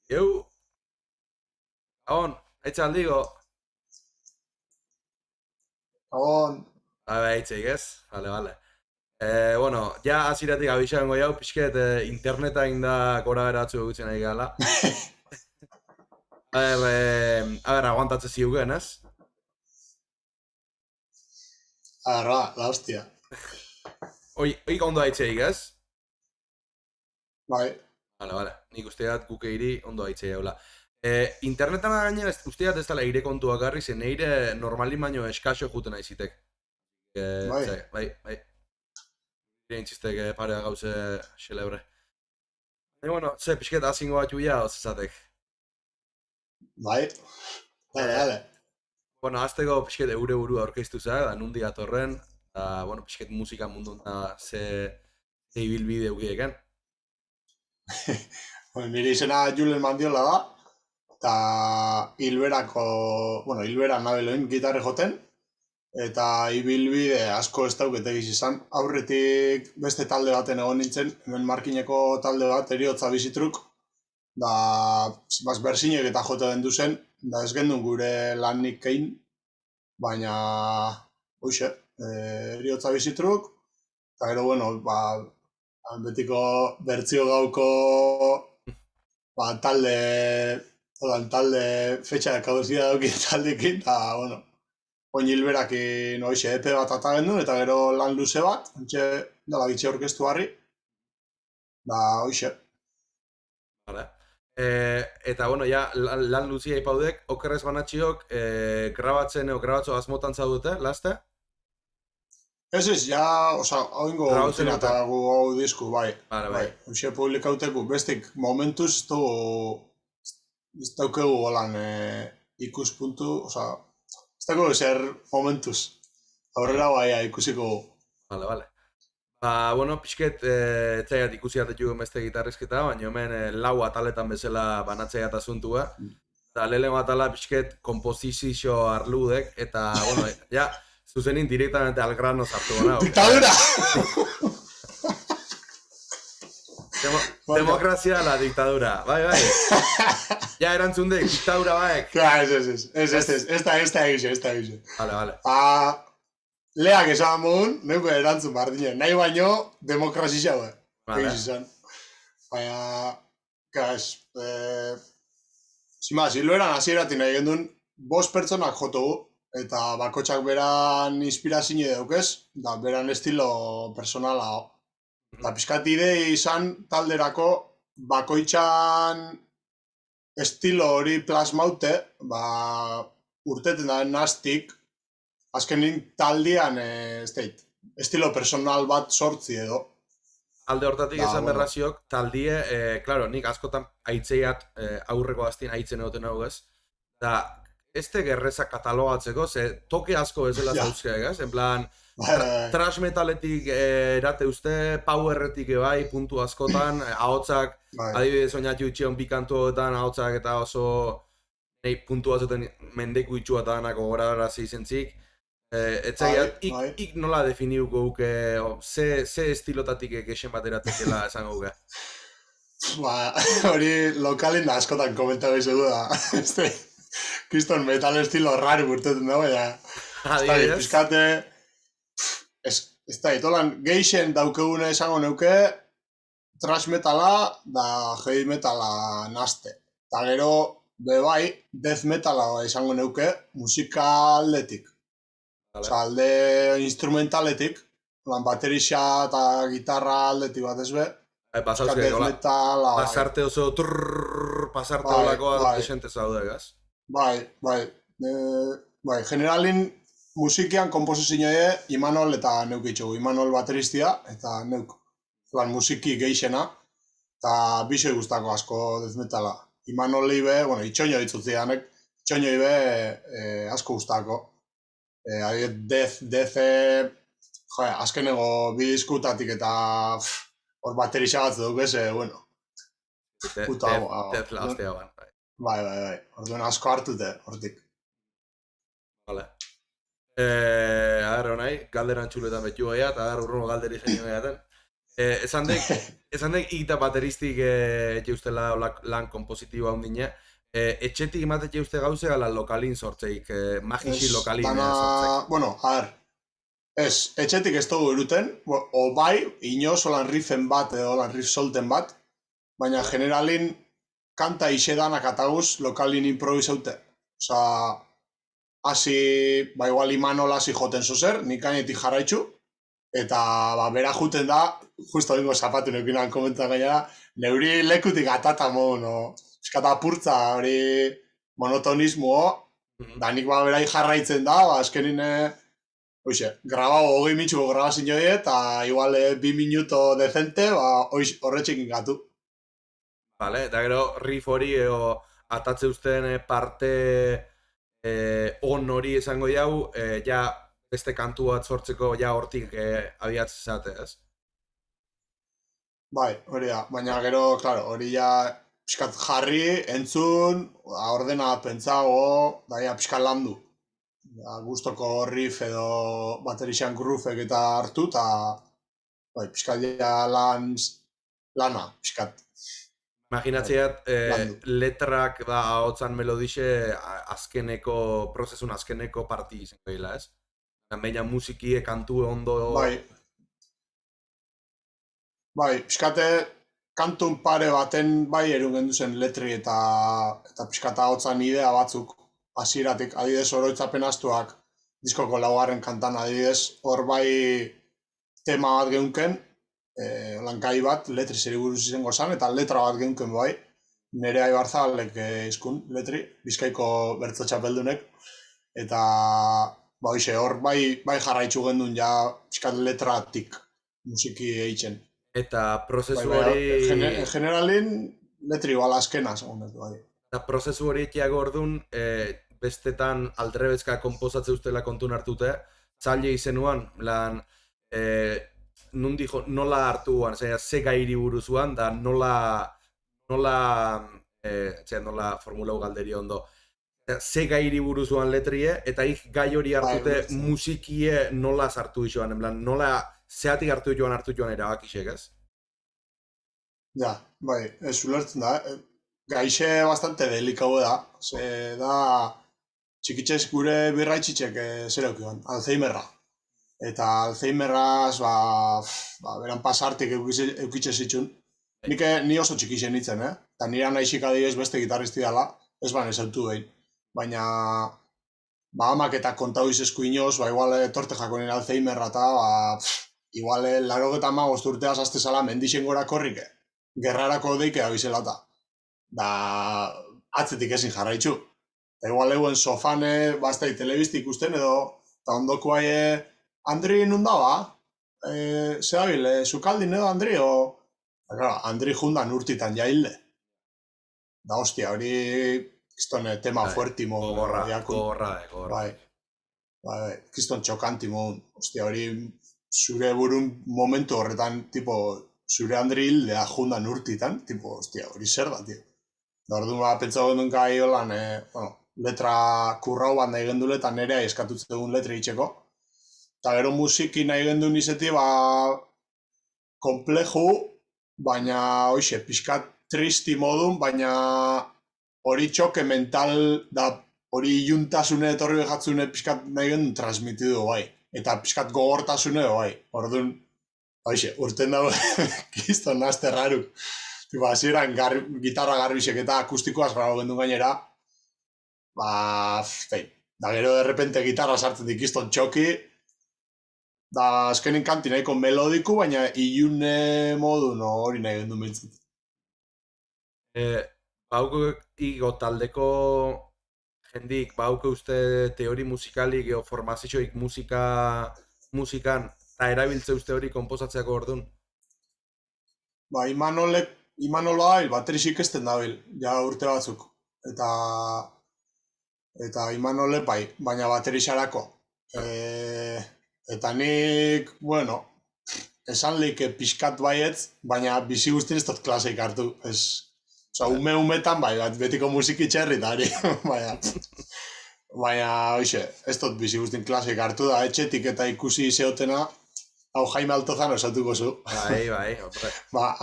Eu, etxe aldigo. Gabon, Eitzeik ez? Vale. Bueno, ja aziratik abixango jau, pixket interneta inda gora beratzu egutzen nahi gala. Aguantatze ziugen, ez? agarra, la hostia. Oik ondo aitzeik, ez? Bai, Vale. Nik usteat guke iri ondo aitzei jaula. Internetan gainera usteat ez dela ire kontuak garri, zen eire normalin baino eskaxo juten aizitek. bai, Bai. Ire intzistek parea gauze xelebre. Bueno, pixket azingo bat juia, ozezatek. bai. Dale. Bueno, azteko pixket eure burua aurkeztu za, da nundi atorren, da, bueno, pixket musika mundu da ze ibilbide eukieken. Nire izena Julen Mandiola da, eta Hilbera nabeloin gitarre joten, eta ibilbide asko ez dauket egiz izan. Aurretik beste talde baten egon nintzen, hemen Markineko talde bat, Heriotza Bizitruk, da bersinek eta jote den duzen, da ez gendun gure lanik egin, baina, hoxe, Heriotza Bizitruk, eta gero, bueno, betiko bertzio gauko talde fetxa ekauzia dauki taldekin, eta, bueno, oin hilberakin hoxe epe bat ata gendun, eta gero lan luze bat, ontxe dala bitxe orkestu harri, da hoxe. Vale. Eta, bueno, ja, lan luzia ipaudek, okerrez banatxiok, grabatzo asmotan zaudute, laste? Ez, ja, hau ingo Grabautzen urtina eta dute. gu hau disku, bai. Bai. Hoxe publikauteku, bestik momentuz ez daukegu holan ikuspuntu, ez daukegu zer momentuz. Aurrera baia ikusiko. Vale. Bueno, pixket, etzaiat ikusi atetu beste gitarrizketa, baina hemen lau ataletan bezala banatzea eta zuntua. Eta lehenengo atala pixket kompozizio arludek, eta, bueno, ja, zuzenin directamente al grano sartu gana. Diktadura! Demokrazia la dictadura, bai. Ja, erantzun dek, diktadura baek. Ez da egize. Vale. Leak esan mogun, neuko erantzun bardinen. Nahi baino, demokrazia bai. Vale. Egiz izan. Baina, kas, Hilberan hasieratik nahi gendun, 5 pertsonak jotugu, eta bakotxak beran inspirazio daukez, da beran estilo personala. Eta pixkat idei izan talderako bakoitzan estilo hori plasmaute, urteten da nastik, azkenin taldean estilo personal bat sortzi edo. Alde hortatik esan berraziok, taldie, klaro, nik askotan aitzeiat aurreko aztien aitzen egoten hau ez, da, ez te gerrezak katalogatzeko, ze toke asko bezala zauzkeak, ez? En plan, trash metaletik erate uste, powerretik bai, puntu askotan, ahotsak, adibidez oinatu itxion bi kantu hauetan, ahotsak eta oso nahi puntu batzoten mendeku itxua eta danako gora zizentzik. Etzaiat, ik nola definiuko guke, ze estilotatik ekesen bateratekela esan guke? Hori lokalin da askotan komentago izugu da. Kriston metal estilo raro burtetan dago, Adibidez? Piskate, ez da, itolan geixen daukegune esango neuke, thrash metala da heavy metala naste. Eta gero, bebai, death metala esango neuke, musika aldetik. Alde instrumentaletik, baterixa eta gitarra aldetik bat ez be. Pasarte oso pasarte olakoa esente zaude, gaz? Bai, generalin musikian komposizioa Imanol eta neuk itxugu. Imanol bateristia eta neuk. Musiki geixena, eta biso guztako asko death metala. Imanoli be, itxoino ditzutzianek, itxoinoi be asko guztako. Death, azkenego bi diskutatik eta hor baterixa bat duk ez, Death lastea ban. Bai. Orduan asko hartute, hortik. Vale. Honai, galderan txuletan betu gaia, eta urruno galderi genio gaiaten. Esan dek ikita bateristik jeustela lan kompositibo handine. Etxetik ematen jeuste gauze gala lokalin sortzeik, magixi lokalin sortzek. Bueno, a ver, etxetik ez dugu iruten, o bai, inoz olan riffen bat edo olan riff solten bat, baina generalin kanta isedanak ataguz lokalin improvisaute. Osa, hasi, ba igual Imanol hasi joten zozer, nik gainetik jarraitzu, eta ba, bera juten da, justo bingo zapatu neukinan komentan gainera, neuri lekutik atata modu, no? Eskata apurtza, hori monotonismo, da nik ba berai jarraitzen da, ba, azkenin, grabau 20 minutuko grabazin joi, eta igual 2 minuto decente, ba, horretxekin gatu. Vale, da gero riff hori atatze usten parte on hori esango jau, ja beste kantu bat sortzeko ja hortik abiatzen zate, ez? Bai, hori da, baina gero, claro, hori ja pixkat jarri, entzun, ordena pentsago, da ja pixkat landu. Ja, gustoko riff edo baterixan groovek eta hartu, eta bai, pixkat ja lana, pixkat. Imaginatzeat, letrak da ahotzan melodixe azkeneko, prozesun azkeneko parti izango dela, ez? Baina musikie kantu ondo... Bai, pixkate kantun pare baten bai erun gendu zen letri eta pixkata ahotzan idea batzuk hasieratik, adidez oroitzapen astuak diskoko laugarren kantan adidez, hor bai tema bat geunken, lankai bat, letri zeri buruz izango zan, eta letra bat geunken bai, nere Aibarzabalek izkun letri, Bizkaiko bertso txapeldunek, eta ba, hor bai jarraitzu gendun ja pixkat letratik musiki eitzen. Eta prozesu hori... Generalin, letri bala azkena, segun dut, bai. Eta prozesu hori etiago orduan, bestetan aldrebezka komposatze ustela kontun hartute, txaile izenuan, lan, nola hartuan, ze gairi buruzuan, da nola formulau galderi ondo, ze gairi buruzuan letrie, eta gai hori hartute musikie nola sartu isoan, nola zeatik hartu joan erabakisek, ez? Ja, bai, ez ulertzen da, gaixe bastante delikau da, ze da txikitzez gure birraitxitzek zer eukioan, Alzheimerra. Eta Alzheimerraz, beran pasartik eukitze zitxun. Ni oso txikixen nintzen, eta nire naixik adibidez beste gitarristi dela, ez ban ez autu behin. Baina, amak eta kontau izesku inoz, igual torte jako nire Alzheimerra eta, igual 95 urteaz azte zala mendixen gora korrike. Gerrarako deike abizelata. Da, atzetik ezin jarraitzu. Eta igual eguen sofane, bastai telebizti ikusten edo, eta ondoko aie, Andri nundaba? Zeabil, zukaldin edo Andri, o... Claro, Andri jundan urtitan jailde. Da, hostia, hori, kiston tema fuertimo. Gogorra. Bai, kiston txokantimo. Hostia, hori, zure burun momentu horretan, tipo, zure Andri hildea jundan urtitan, tipo, hostia, hori zer da, tio. Da, orduan, pentsa gendun gai holan, letra kurrau bat nahi gendule, eta nerea eskatutzen dugun letra itxeko. Eta gero musiki nahi gendun izeti, kompleju, baina, hoxe, pixkat tristi modun, baina hori txoke mental, da hori iluntasune etorri behatzune pixkat nahi gendun transmitidu, bai. Eta pixkat gogortasune, bai. Orduan, hoxe, urten dago, kiston nazte raru. Tipo, hasieran gitarra garbisek eta akustikoaz grabo gendun gainera, da gero derrepente gitarra sartzen dikiston txoki, da azkenin kanti nahiko melodiku, baina ilune modu hori nahi gendu miltzen. Bauko igo taldeko jendik, bauko uste teori musikalik o formazioik musikan, eta erabiltze uste hori komposatzeako orduan? Ba, Imanol bail, baterisik esten dabil, ja urte batzuk. Eta Imanole bai, baina baterixarako. Eta nik, bueno, esan like pixkat baietz, baina bizi guztien ez dut klaseik hartu. Osa, umetan bai, betiko musiki txerri eta hori, baina, hoxe, ez dut bizi guztien klaseik hartu da, etxetik eta ikusi zeotena, hau Jaime Altozano esatuko zu. Bai, hombre. Ba,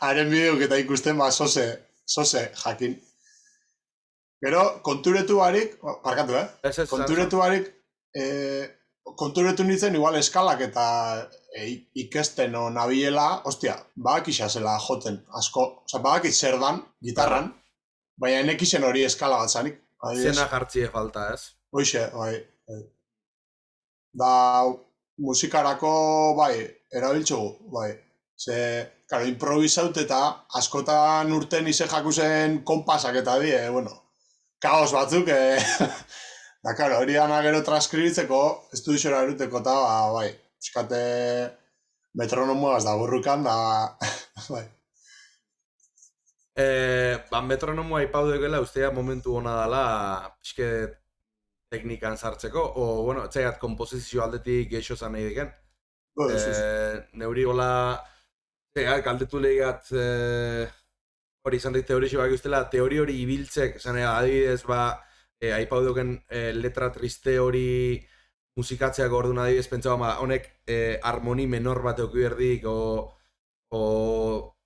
haren bideok eta ikusten, ba, sose jakin. Gero, konturetu barik, parkatu, konturetu barik, konturetu nintzen igual eskalak eta ikesten o nabilela, ostia, badakisa zela joten, asko, oza, badakit zer dan, gitarran, baina enekisen hori eskala bat zanik. Zena jartzie falta, ez? Hoxe, bai. Da, musikarako, bai, erabiltzugu, bai. Ze, karo, improvisaut eta askotan urten ize jakuzen konpasak eta die, bueno, kaos batzuk, da, karo, hori dana gero transkribitzeko, estudizora eruteko eta, bai, eskate metronomoaz da burrukan, da, bai. Ba, metronomoa ipau dukela, ustea momentu hona dela, eske teknikan sartzeko, o, bueno, etxaiat kompozizio aldetik geixo zan nahi diken. Neuri gola, galdetu lehiat, hori izan dit teori xibak ustela, teori hori ibiltzek, zan adibidez, ba, aipau duken letra triste hori musikatzeak orduan adibidez, pentsa, ba, honek harmoni menor bat euki berdik, o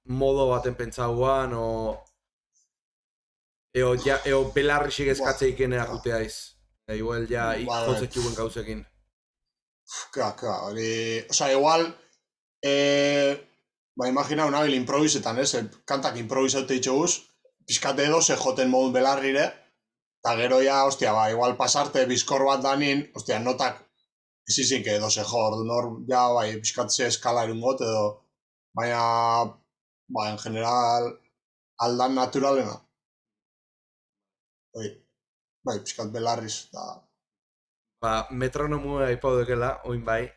modo baten pentsauan, eo belarrixik eskatze ikenea juteaiz. Igual ja jotzek juguen gauzekin. Hori... Osa, igual... Ba, imagina unabil improvisetan, kantak improvisaute itxoguz, pizkate edo ze joten modun belarrire, eta gero ja, ostia, ba, igual pasarte bizkor bat danin, ostia, notak ezizink edo ze jo, ordu nor, ja, bai, pizkatze eskala erungot edo, baina, ba, en general, aldan naturalena. Bai, pizkat belarriz, da... Ba, metronomua ipau dekela, oin bai,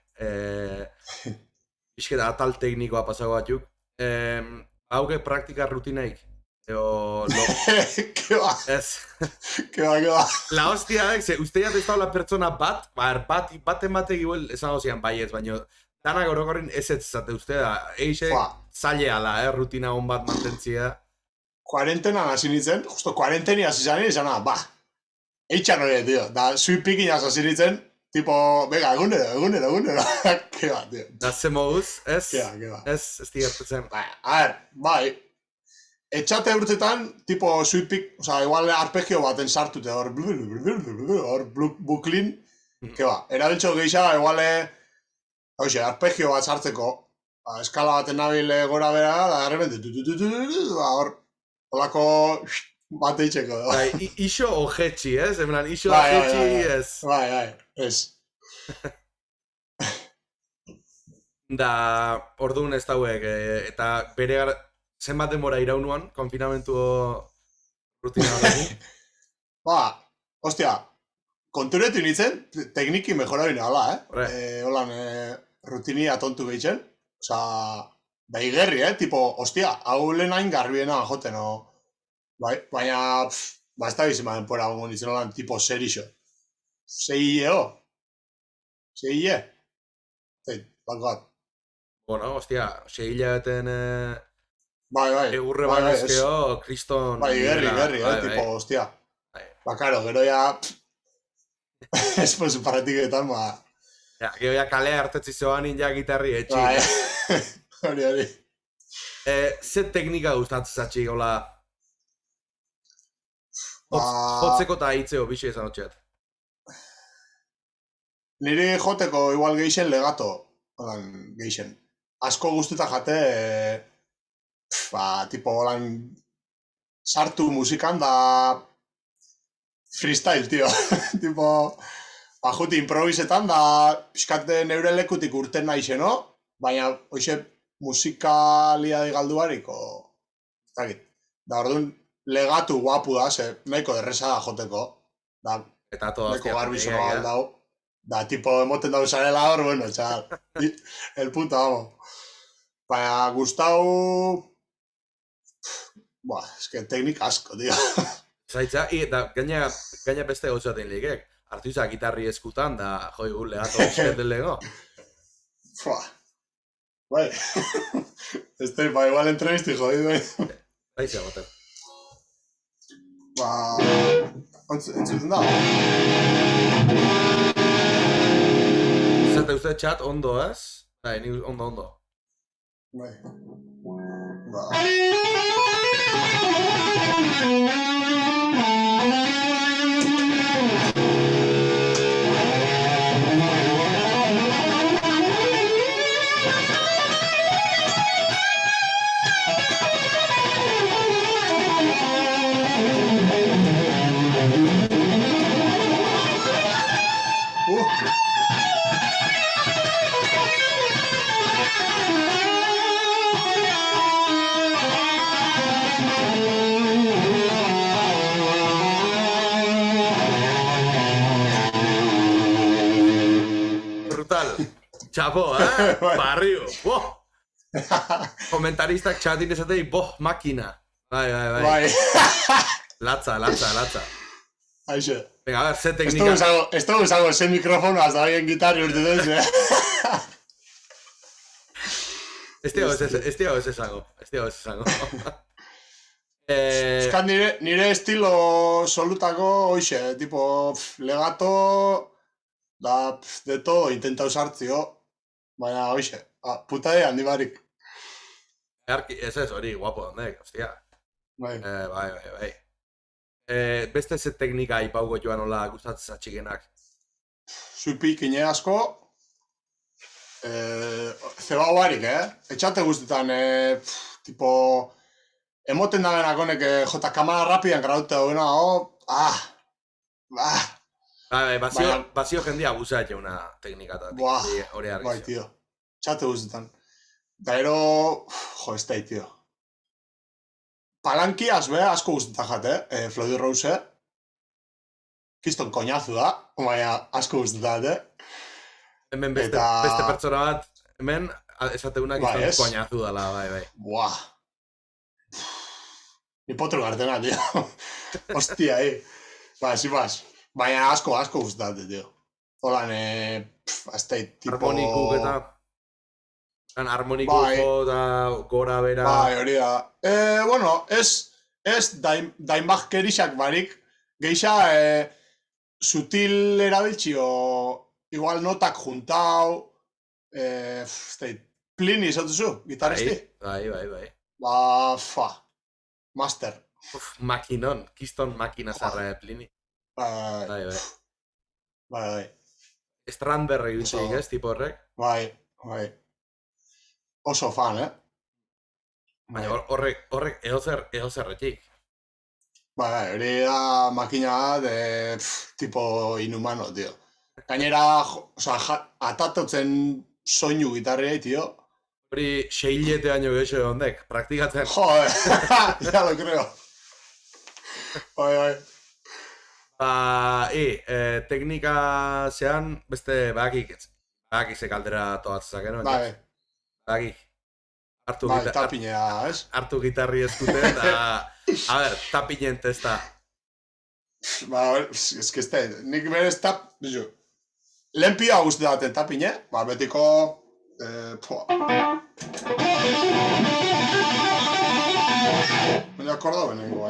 izketa atal teknikoa pasago batzuk. Hauke praktika rutinaik? Keba! Ez. Keba. La hostia, ze, usteiat ez daula pertsona bat, baten batek igual esan hozian baiez, baina danak orokorrin ez zate uste da, eixe zaile ala, rutina hon bat mantentzia. Kuarentenan hasi nintzen, justo kuarenteni hasi zanen izana, ba, eitxan hori, tío, da, sui pikin hasi nintzen, tipo, venga, egunero, keba, tío. Da, ze moduz, ez? Keba. Ez digertetzen. Bai, etxate urtetan, tipo, sui pik, oza, igual arpegio baten sartute, hor buklin, keba, erabiltxo geisha, igual, hoxe, arpegio bat sartzeko, eskala baten nabil gora bera, da, errepente, hor, holako bat eitxeko. Bai, iso ojetxi, ez? En plan, iso ojetxi, ez. Bai, ez. Da, orduan ez dauek, eta bere zenbat denbora iraunuan, konfinamentu rutina horrekin? Ba, ostia, konturetu nintzen, tekniki mejora bine hala, Holan, rutinia tontu gehitzen, oza, da igerri, tipo, ostia, hau lehen hain garbiena joten, baina, ba, ez da bizima denpora gongo nintzen holan, tipo, serixo. Seie. Bankoat. Bueno, ostia, segilabeten Bai. egurre banezkeo, kriston... Bai, igerri, tipo, ostia. Ba, karo, gero ya... Esposu paratiketan, ba... Ja, gero ya kale hartetzi zoan ja gitarri etxik. Bai, hori. Ze teknika gustatzen zatxik, hola... Jotzeko eta hitzeo, bixe esan hotxeat. Niri joteko igual geixen legato, geixen. Asko guztuta jate, tipo, holan, sartu musikan da freestyle, tío. Tipo, juti improvisetan da pixkate neure lekutik urten nahi no? Baina, hoxe, musikaliade galduariko, da orduan, legatu guapu da, nahiko derreza da joteko. Da, eta todo nahiko garbizo galdau. Da, tipo, emoten dago zarela hor, bueno, txal. El puta, vamos. Baina, gustau... Buah, eske teknik asko, tío. Zaitza, eta gaina beste gauzaten ligek. Artu izak gitarri eskutan, da, joi, legato esketan lego. Bai. Este, ba, igual entrevisti, jodido. Baizia, gote. Ba... Entzuten da? Zate uste txat, ondo ez? Bai, ni ondo. Bai. Ba. Brutal. Chapo, Bai. Barrio. Boh. Komentaristak txatin esatei, makina. Bai. Bai. Latza. Aixe. Venga, a ver, ze teknika. Esto usando ese micrófono hasta ahí en guitarra y ustedes, Este hau ez esango. Euskan nire estilo solutako, hoxe, tipo, legato, da, de todo, intenta usartzio, baina, hoxe, puta handi barik. Ez hori, guapo, ondek, ostia. Bai. Bai. Beste ze teknika ipauko joan hola gustatzen zatxikenak. Zuipik ine asko, zebau barik, Etxate guztetan, tipo, emoten da benak honek jota kamara rapidan graute dagoena, Bai, bazio jendia abusa jauna teknikatatik. Hori argizio. Bai, tio. Etxate guztetan. Da ero, ez da, tio. Palankiaz, asko guztetan jate, Floyd Rose, kiston koñazu da, baina asko guztetan, Hemen beste pertsona bat, hemen, esateunak kiston koñazu dala, bai. Buah. Ni potro gartena, tio. Hostia, Basi. Baina asko guztetan, tio. Holan, azte, tipo... Harmonikuk eta... Harmonikuko da gora bera... Bai, hori da. Bueno, ez dainbak kerixak barik, geixa sutil erabiltzio, igual notak juntau, Plini izatuzu, gitarristi? Bai. Master. Makinon, kiston makina zarra Plini. Bai. Strandberg egin ez, tipo horrek? Bai. Oso fan, Baina horrek eozerretik. Bai, hori da makina de tipo inhumano, tio. Gainera, atatotzen soinu gitarriai, tio. Hori 6 baino gehiago ondek, praktikatzen. Joder, ya lo creo. Bai. Teknika zean, beste bakik ze kaldera toatzak, no? Bai. Tapinea, ez? Hartu gitarri eskute, eta... A ber, tapinen testa. Ez que nik berez lehen pioa guzti daten tapine, betiko... Me akordo benengo,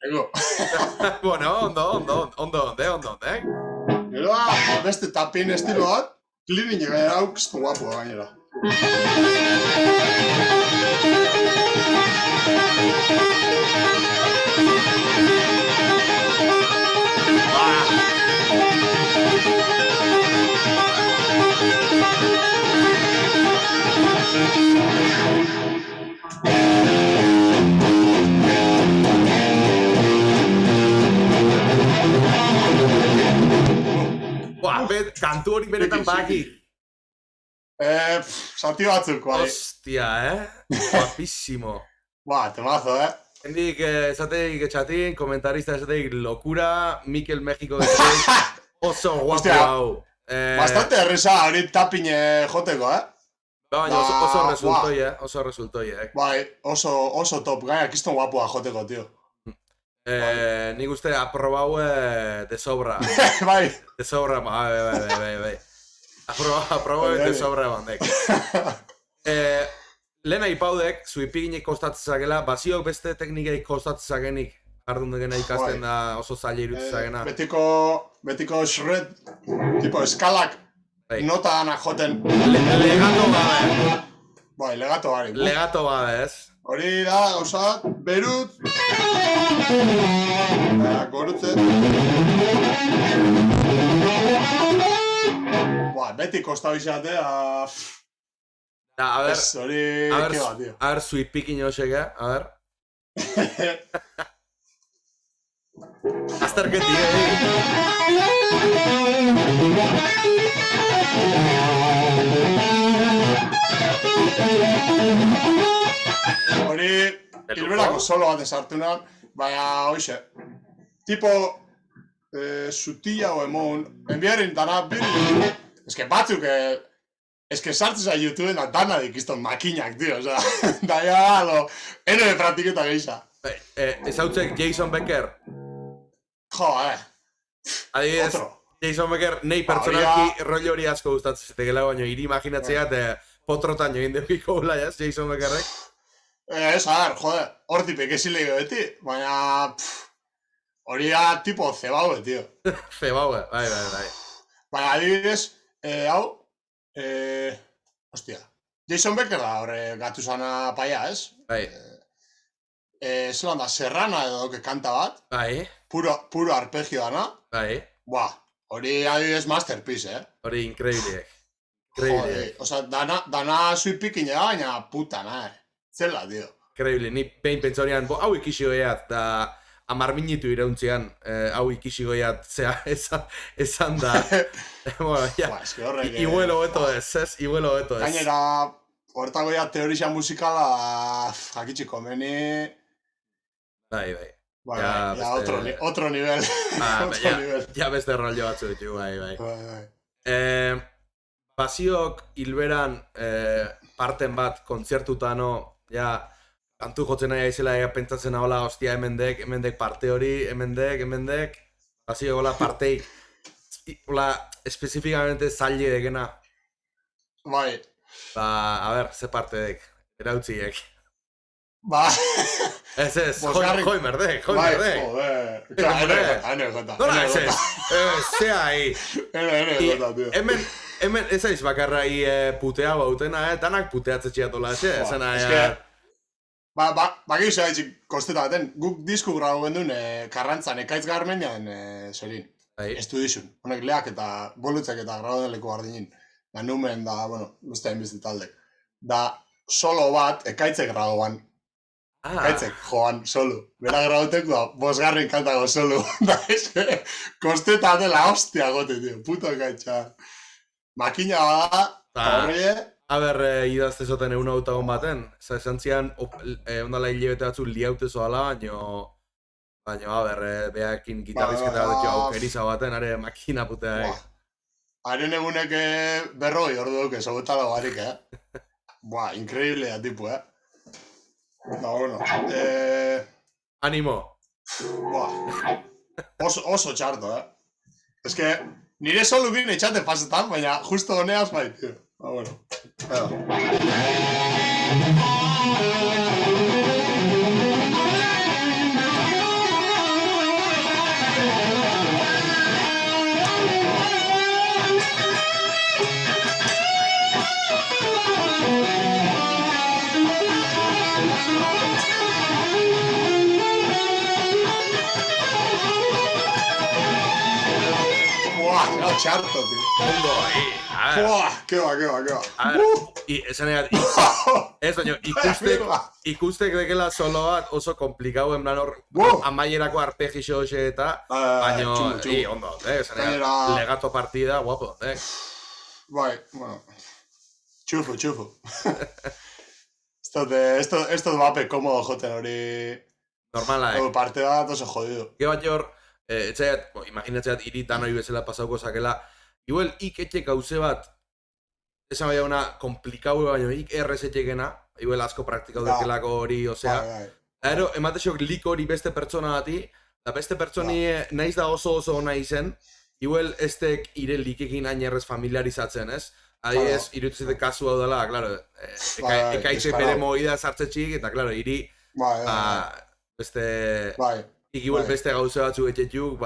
Ego. Bueno, ondo, Gero beste tapin estilo bat, Plini nire aukizko guapua gainera. Kantu hori benetan baki. Zati batzuk, bai. Hostia, Guapísimo. Temazo, Hendik esateik etxatin, komentarista esateik lokura, Mikel México esateik oso guapo hau. Bastante erresa hori tapine joteko, Baina oso resultoi, Bai, oso top, gaina kiston guapua joteko, tio. Nik uste aprobau de sobra. Bai. De sobra, bai. Aprobau de sobra bandek. Lehen aipaudek, zuipiginek kostatzen zagela, baziok beste teknikei kostatzen zagenik. Ardun degena ikasten da oso zaila irutzen zagena. Betiko shred, tipo eskalak nota danak joten. Legato gabe. Bai, legato gari. Legato gabe, ez? Hori da, gauza, berut. Gorutze. Beti kosta bizate, a ver, hori, ke bat, tío. A ver, zuipikin hoseke, a ver. Azterketi, Hori, hilberako solo bat esartu nahan, baina, hoxe, tipo, sutilla o emon, enbiarin dana, eske batzuk, eske sartzen za YouTubeen da dana dikizton makinak, tío, oza, da ya, eno de praktiketa geisha. Ezautzek Jason Becker. Jo, Adibidez, Jason Becker nahi pertsonalki rollo hori asko gustatzen zitekela, baina hiri imaginatzea potrotan join debiko gula, jaz, Jason Beckerrek? Ez, a ver, joder, hortik pekesile beti, baina hori da tipo cebaue, tío. Cebaue, bai. Baina adibidez, hau, hostia, Jason Becker da horre gatu zana paia, ez? Bai. Zelan da, Serrana edo que kanta bat. Bai. Puro arpegio dana. Bai. Buah, hori adibidez masterpiece, Hori increíble. Joder, oza, dana zuipikin ega, baina puta, nahi. Zela, tío. Increíble, ni pein pentsorian, hau ikisi goiat, da 10 minutu irauntzean, hau ikisi goiat, zea, esan da. Bueno, ja, iguelo beto ez, iguelo beto ez. Gainera, hortako ja teoria musikala, jakitxiko, meni... Bai. Ja, otro nivel. Ja beste rollo batzu ditu, bai. Baziok hilberan parten bat kontzertutano, ja, kantu jotzen nahi aizela pentsatzen ahola, hostia, hemendek parte hori, hemendek, baziok hola parteik, hola, espezifikamente zaila degena. Bai. A ber, ze parte dek, erautziek. Ba... Ez, joi merdek. Bai, joder. Ene jota. Nola ez, zea ahi. Ene jota, tío. Hemen ez aiz bakarra putea bautena, danak puteatze txiatola, esan Bakizu haitxik kosteta baten, guk disku grabo gendun Karrantzan ekaitz garmenean zerin. Estudizun. Honek leak eta bolutzek eta grabo den leku gardinin. Da numen da, bueno, beste hainbizte taldek. Da solo bat ekaitzek graboan. Ekaitzek joan solo. Bera grabotek da, 5 kantago solo. Da eske, kosteta dela hostia gote, tío. Puto ekaitza. Makina bada, horrie... A ber, idazte zoten egun autagon baten. Esan zian, ondala hilebete batzu liaute zoala, baina, a ber, behakin gitarrizketa bat aukeriza baten, are makina putea, Haren egunek berroi ordu duke, sobetala barik, Buah, increíblea, tipu, Da, bueno. Animo. Buah. Oso txarto, Ez que, nire solukin etxate pasetan, baina justo honeaz bai, tío. Bueno. Txarto, tío. Ondo, Ke ba. Esan egin, ikustek dekela solo bat oso komplikau, en plan hor, amaierako arpegixo hoxe eta, baina, ondo, esan egin, legato partida, guapo, Bai, bueno, txufo. Esto bape komodo joten hori... Normala, parte bat oso jodido. Ge bat jor, etxaiat, imaginatzeat iritan hori bezala pasauko zakela, igual etxek gauze bat, esan baina una komplikau baina errez etxekena, igual asko praktikau dekelako hori, osea, Ero, ematexok lik hori beste pertsona bati, eta beste pertsoni naiz da oso ona izen, igual estek ire likekin ainerrez familiarizatzen, ez? Adiez, irutizete kasu hau dela, klaro, ekaitze bere movida sartzetxik, eta klaro, iri, beste, igual beste gauze batzu etxetuk,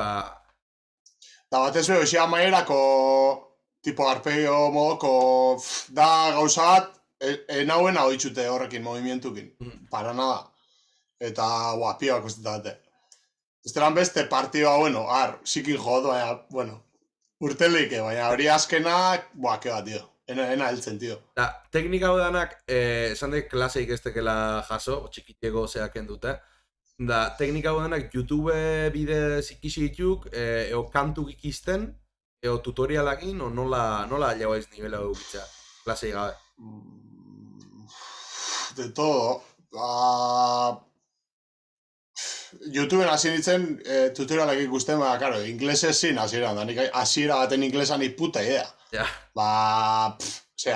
Da batez beho, esi amaierako, tipo arpeio modoko, da gauza bat, nauen hau itxute horrekin, movimientukin, para nada. Eta, pioak ustetate. Esteran beste partioa, sikin jod, baina, urtelike, baina hori azkenak, keba, tio. Ena heltzen, tio. Da, teknika hau danak, esan dek klaseik ez tekela jaso, txikitego zeaken dute. Da, teknika hau danak YouTube bide zikisi dituk, eo kantuk ikisten, eo tutorialakin, o nola llevaiz nivela egukitza, klasei gabe? De todo. YouTubeen hasi nintzen tutorialak ikusten, karo, inglesez zin hasieran, da nik hasiera baten inglesan ni puta idea. Ja.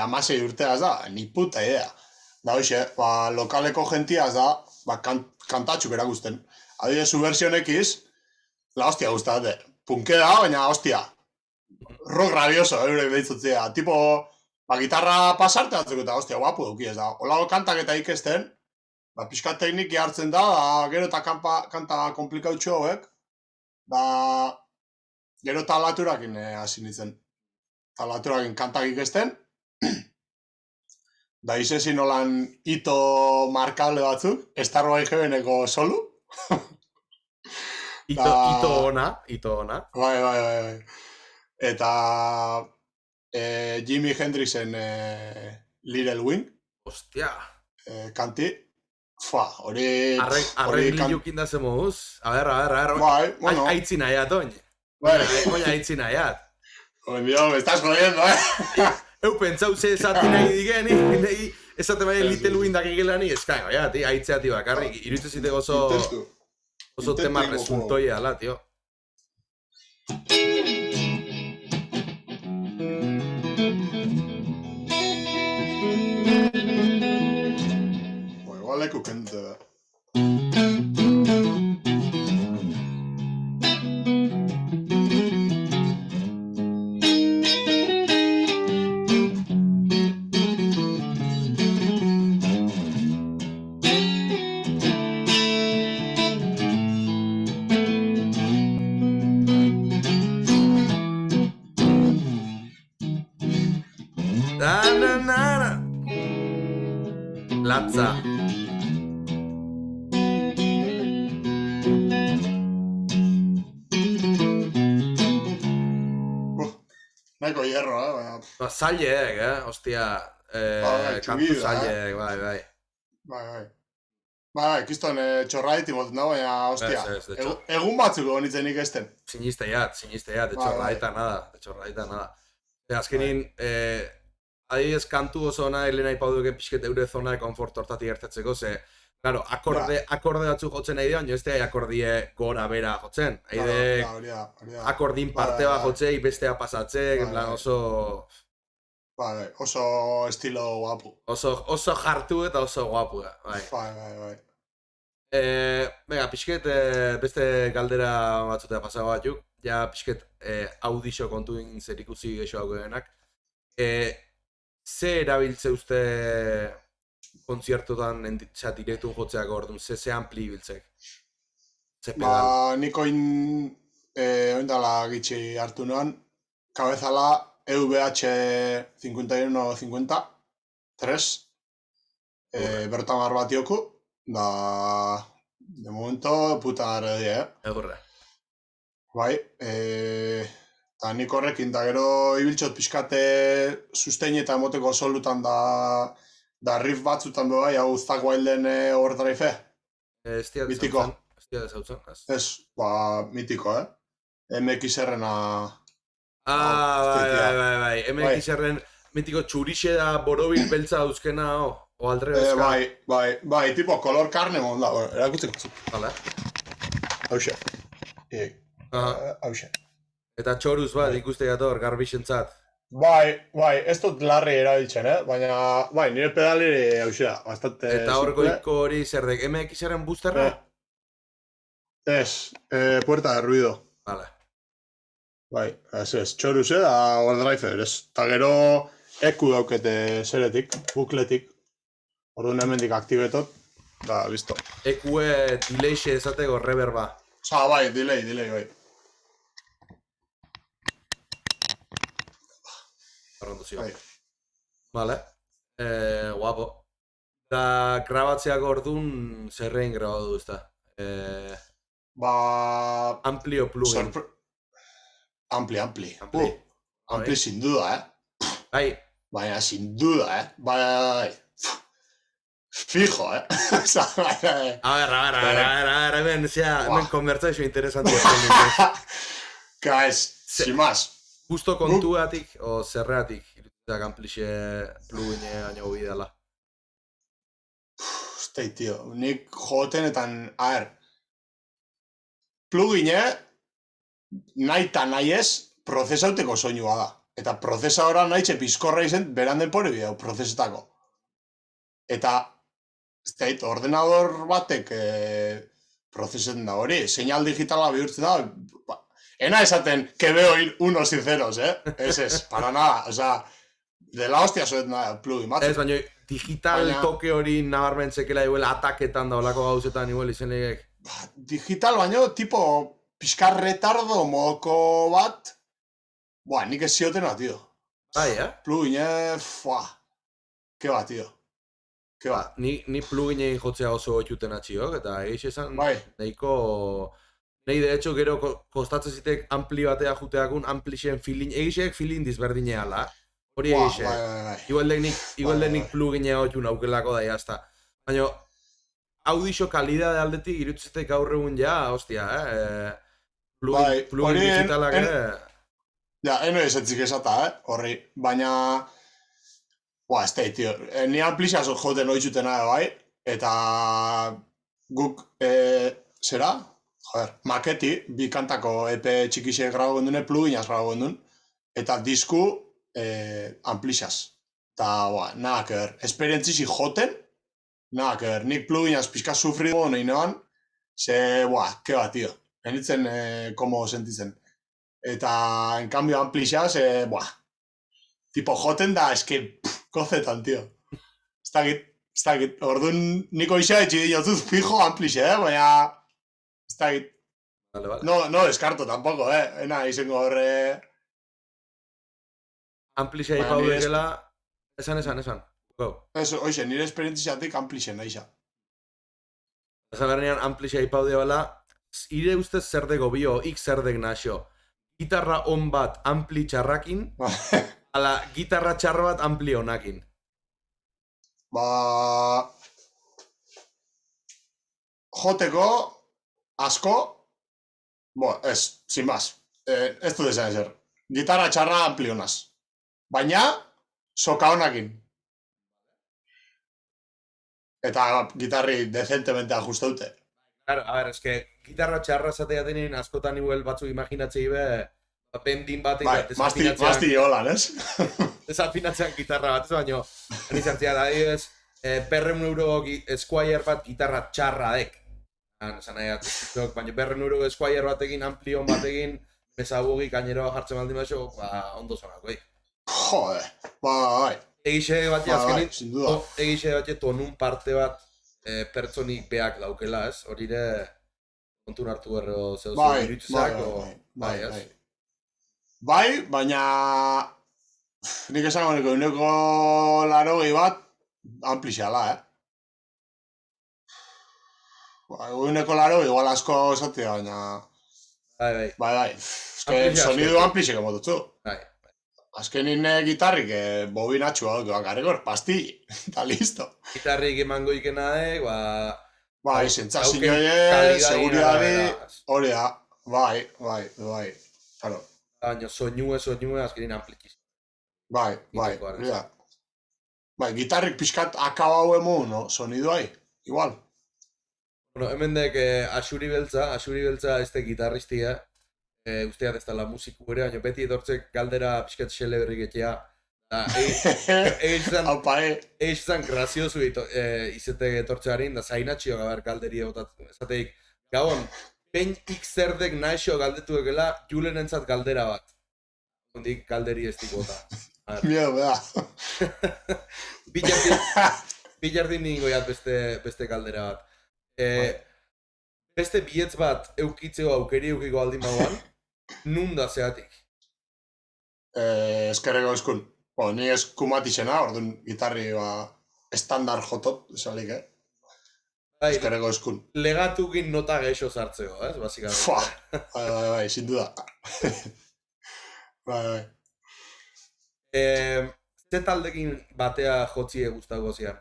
Amasei urteaz da, ni puta idea. Da hoxe, lokaleko gentiaz da, kantatxuk erakusten. Adibidez, Subversion X, la hostia gustate. Punke da, baina hostia. Rock rabioso, eurek deitzutzea. Tipo, gitarra pasarte batzuk eta hostia, guapu duki ez da. Olago kantak eta ikesten, pixka tekniki hartzen da, gero eta kanta komplikautxo hauek, gero talaturakin hasi nintzen. Talaturakin kantak ikesten, da izezin holan hito markable batzuk, Star Wars Heaveneko solu. Hito ona. Bai. Eta Jimi Hendrixen Little Wing. Ostia. Kanti. Hori... Arrek liukin da zemuz. A ver. Bai, bueno. Aitzin aiat, oin. Oin aitzin aiat. Oin, dio, me estás jodiendo, Eu pentsau ze esati nahi digeni, esate bai Little Wing dakigelani, eskain, aitzeati bakarrik, irutzezite oso tema resultoia ala, tio. Igual leku kente da. Latza. Nahiko hierro, baina... Zaileek, ostia, kantu zaileek, bai. Bai, kiston txorraiti moten da, baina, ostia, egun batzuk honitzen ikesten. Sinisteiat, de txorraita nada. Azkenin, adibidez kantu oso ona, helena ipauduken pixket eure zona de konfort hortati gertatzeko, ze, claro, akorde batzuk jotzen nahi dion, jo ez da akordie gora bera jotzen. Haide, akordin parte bat jotzei, bestea pasatzek, en plan oso... Bai, oso estilo guapu. Oso jartu eta oso guapu, bai. Bai. Venga, pixket beste galdera batzutea pasago batzuk, ja pixket audixo kontuin zer ikusi geixo hau gehenak. Ze erabiltze uste kontziertotan direktun jotzeak orduan, ze ampli biltzek? Ze pedal? Nik oindala gitxi hartu noan, kabezala EVH 5150 3 bertamar bat ioku, da de momento puta arredi, Egurre. Bai, eta nik horrekin, da gero ibiltxot pixkate sustein eta emoteko solutan da riff batzutan bai, hau Zack Wilden Overdrive, mitiko. Estia desautzen, Ez, mitiko, MXR-ena... Bai, MXR-en mitiko txurixe da borobil beltza dauzkena, o aldre bezka. Bai, tipo kolor karne mon da, erakutzeko zu. Hala. Hauxe. Hauxe. Eta txoruz bat ikuste gator, garbixentzat. Bai, ez dut larri erabiltzen, baina, bai, nire pedalere hausia, bastante Eta hor simple. goiko hori zer dek, MX-aren boosterra? Puerta de ruido. Vale. Bai, ez, txoruz da overdriver, ez. Ta gero, eku daukete zeretik, bukletik. Orduan hemendik aktibetot, da, listo. EQE delayxe esateko reverba. Osa, bai, delay, bai. Arronduzio. Bai. Vale. Guapo. Da, grabatzeak orduan zerrein grabatu duzta. Ba... Amplio plugin. Ampli. Ampli sin duda, Bai. Baina, sin duda, Bai. Fijo, Osa, bai. A ver, hemen, hemen konbertsazio interesantia. Kaez, sin más. Justo kontuatik, o zerreatik, irutzak amplixe plugine baino bidala. Ustei, tio, nik jotenetan, plugine, nahi eta nahi ez, prozesauteko soinua da. Eta prozesadora nahi txe pizkorra izen, beran denpore bideu, prozesetako. Eta, ordenador batek prozesen da hori, señal digitala bihurtzen da, ena esaten, que veo ir unos y ceros, Ez, para nada, o sea, de la hostia zoetan da, plugin bat. Ez, baina digital toke hori nabarmentzekela iguela ataketan da olako gauzetan igual izenegek. Digital baino, tipo, pizkar retardo modoko bat, nik ez ziotena, tio. Bai, Plugin, ke ba, tio. Ni pluginei jotzea oso otxuten atxiok, eta egiz esan, bai. Nei de hecho gero kostatzen zitek ampli batea juteakun, amplixen feeling, egizek feeling dizberdine ala. Hori egizek. Bai. Igual denik plugine hotxun aukelako da, jazta. Baina, audixo kalidade aldetik irutzetek gaur egun ja, hostia, plugin digitalak ere. Ja, eno esatzik esata, horri, baina... ez da, tio, ni amplixaz joten oitzutena bai, eta guk, zera? Joder, maketi, bi kantako EP txikixe grabo gendune, pluginaz grabo gendun, eta disku amplixaz. Eta, nahak er, esperientzizi joten, nahak er, nik pluginaz pizka sufrido nahi neban, ze, ke bat, tio, genitzen komo sentitzen. Eta, en cambio, amplixaz, tipo, joten da, eske, gozetan, tio. Ez dakit, orduan niko isa etxi dinotuz fijo amplixe, baina... Ez dakit. Vale. No descarto tampoco, ena izango horre... Amplixe aipau dela... Esan. Go. Eso, oixe, nire esperientziatik amplixe nahiza. Esan bernean amplixe aipau dela... Ire ustez zer dego bio, ik zer dek naxo. Gitarra on bat ampli txarrakin... Ala, gitarra txarra bat ampli honakin. Joteko, asko, ez, sin más. Ez du desan ezer. Gitarra txarra ampli honaz. Baina, soka honakin. Eta gitarri decentemente ajustaute. Claro, a ver, eske, gitarra txarra zatea denin askotan igual batzuk imaginatzei be... Bendin batek desafinatzean... Masti holan, ez? Desafinatzean gitarra bat, ez baino... Nizartzea da, ez... €100 Squire bat gitarra txarra dek. Esan nahi baina €100 Squire batekin, amplion batekin, mesabugi, kaineroa jartzen baldin baixo, ondo zonako, Jode, bai. Egixe bat azkenin, egixe bat tonun parte bat pertsonik beak daukela, ez? Hori ere, kontun hartu berro zeuzen irutzak, bai, ez? Bai, baina nik esango niko uneko 80 bat amplixala, Uneko 80 igual asko esatea, baina... Bai. Sonido amplixeko motutzu. Bai. Azken nire gitarrik bobinatxua dut, bakarrikor, pasti, eta listo. Gitarrik emango ikena Bai, sentzazioa, seguridade, hori da, bai. Claro. Baina soinue azkenin amplikiz. Bai. Bai, gitarrik pixkat akabau emo, no? Sonidoai, igual. Bueno, hemen dek Asuri Beltza ez de gitarristia, usteat ez dela musiku ere, baina beti edortzek galdera pixkat xeleberriketea. Eix zan graziosu izete etortzearin, da zainatxio gaber galderi esateik. Gabon, pein xerdek naixo galdetu egela, Julen entzat galdera bat. Ondik galderi ez dikota. Miedo, beda. Bilardin ningoiat beste galdera bat. Beste bietz bat eukitzeko aukeri eukiko aldin bauan, nun da zeatik? Eskerreko eskun. Ni eskumatixena, orduan gitarri estandar jotot, esalik, Eskerreko eskun. Legatukin nota geixo sartzeko, basikamente. Bai, sin duda. Bai. Ze taldekin batea jotzie guztako zian?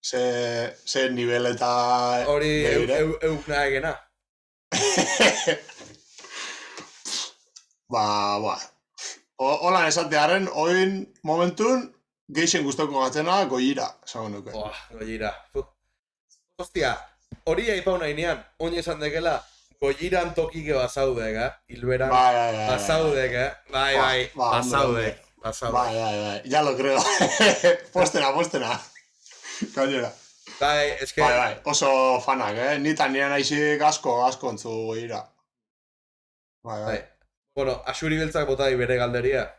Ze nivel eta... Hori euk nahi egena. Holan esatearen, oin momentun, geixen guztoko gatzena, Goyira, esango nuke. Goyira. Hostia, hori aipau nahi nean, oin esan dekela, Goyiran tokike basaudek, Hilberan basaudek, bai, basaudek. Bai, ya lo creo. Postena. Gainera. Bai, eske... Bai, oso fanak, Nitan nire nahizik asko ontzu Goyira. Bai. Bueno, Axuri beltzak botai bere galderia.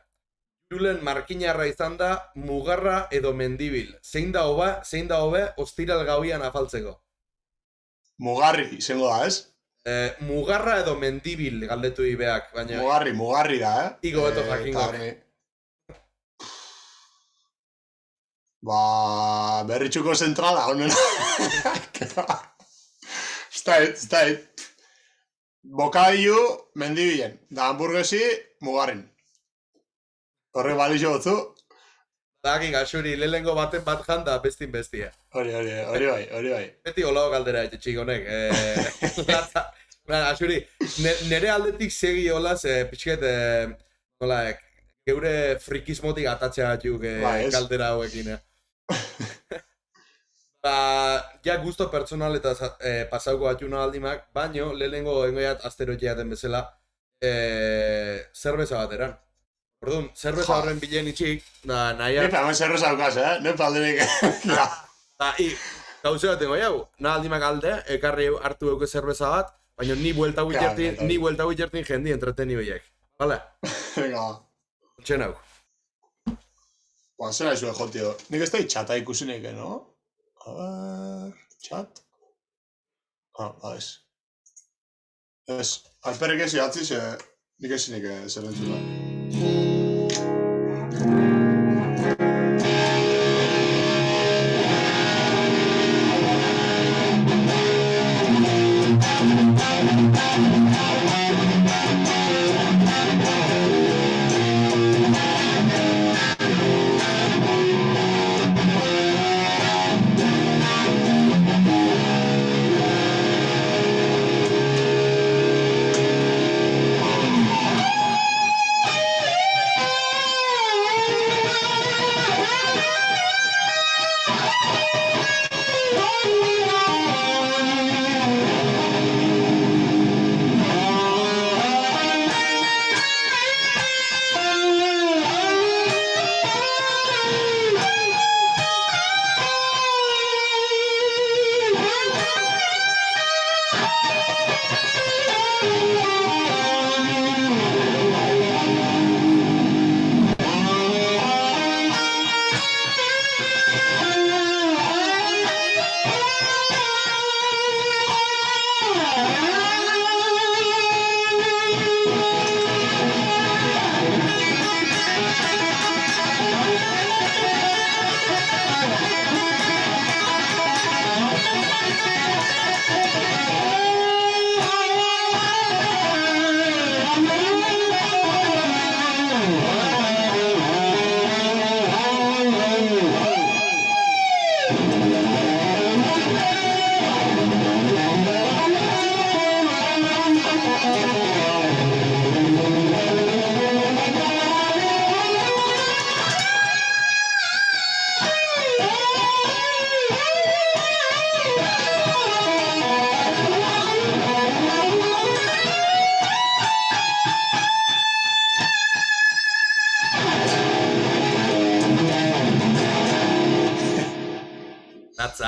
Julen markinarra izan da, mugarra edo mendibil. Zein da hobe, ostiral gauian afaltzeko? Mugarri, izango da, ez? Mugarra edo mendibil galdetu ibeak, baina... Mugarri da, Igo beto jakingo. Berritxuko zentrala, honen. Stait. Bokadillu mendibilen, da hamburguesi mugarrin. Horre balixo gotzu. Dagin, Axuri, lehengo baten bat janda, bestin bestia. Hori bai. Beti olao galdera ete txikonek. Axuri, nere aldetik segi olaz, pixket, geure frikismotik atatzea juk galdera hauekin. Ja gusto personal eta pasauko atxuna aldimak, baino lehengo engoiat asteroitea den bezala zerbeza bateran. Orduan, zerbeza horren bilen itxik, da nahiak... Nepa, hemen zerbeza haukaz, Nepa aldenik. Gauze bat engo jau, nahi aldimak alde, ekarri hartu euke zerbeza bat, baina ni buelta huitertin jendi entreteni behiek. Bale? Venga. Txen hau. Zena izue, jotio. Nik ez da txata ikusinek, no? Chat? Ez. Ez. Alperrik ez iatzi, nik ezinik zer entzuna.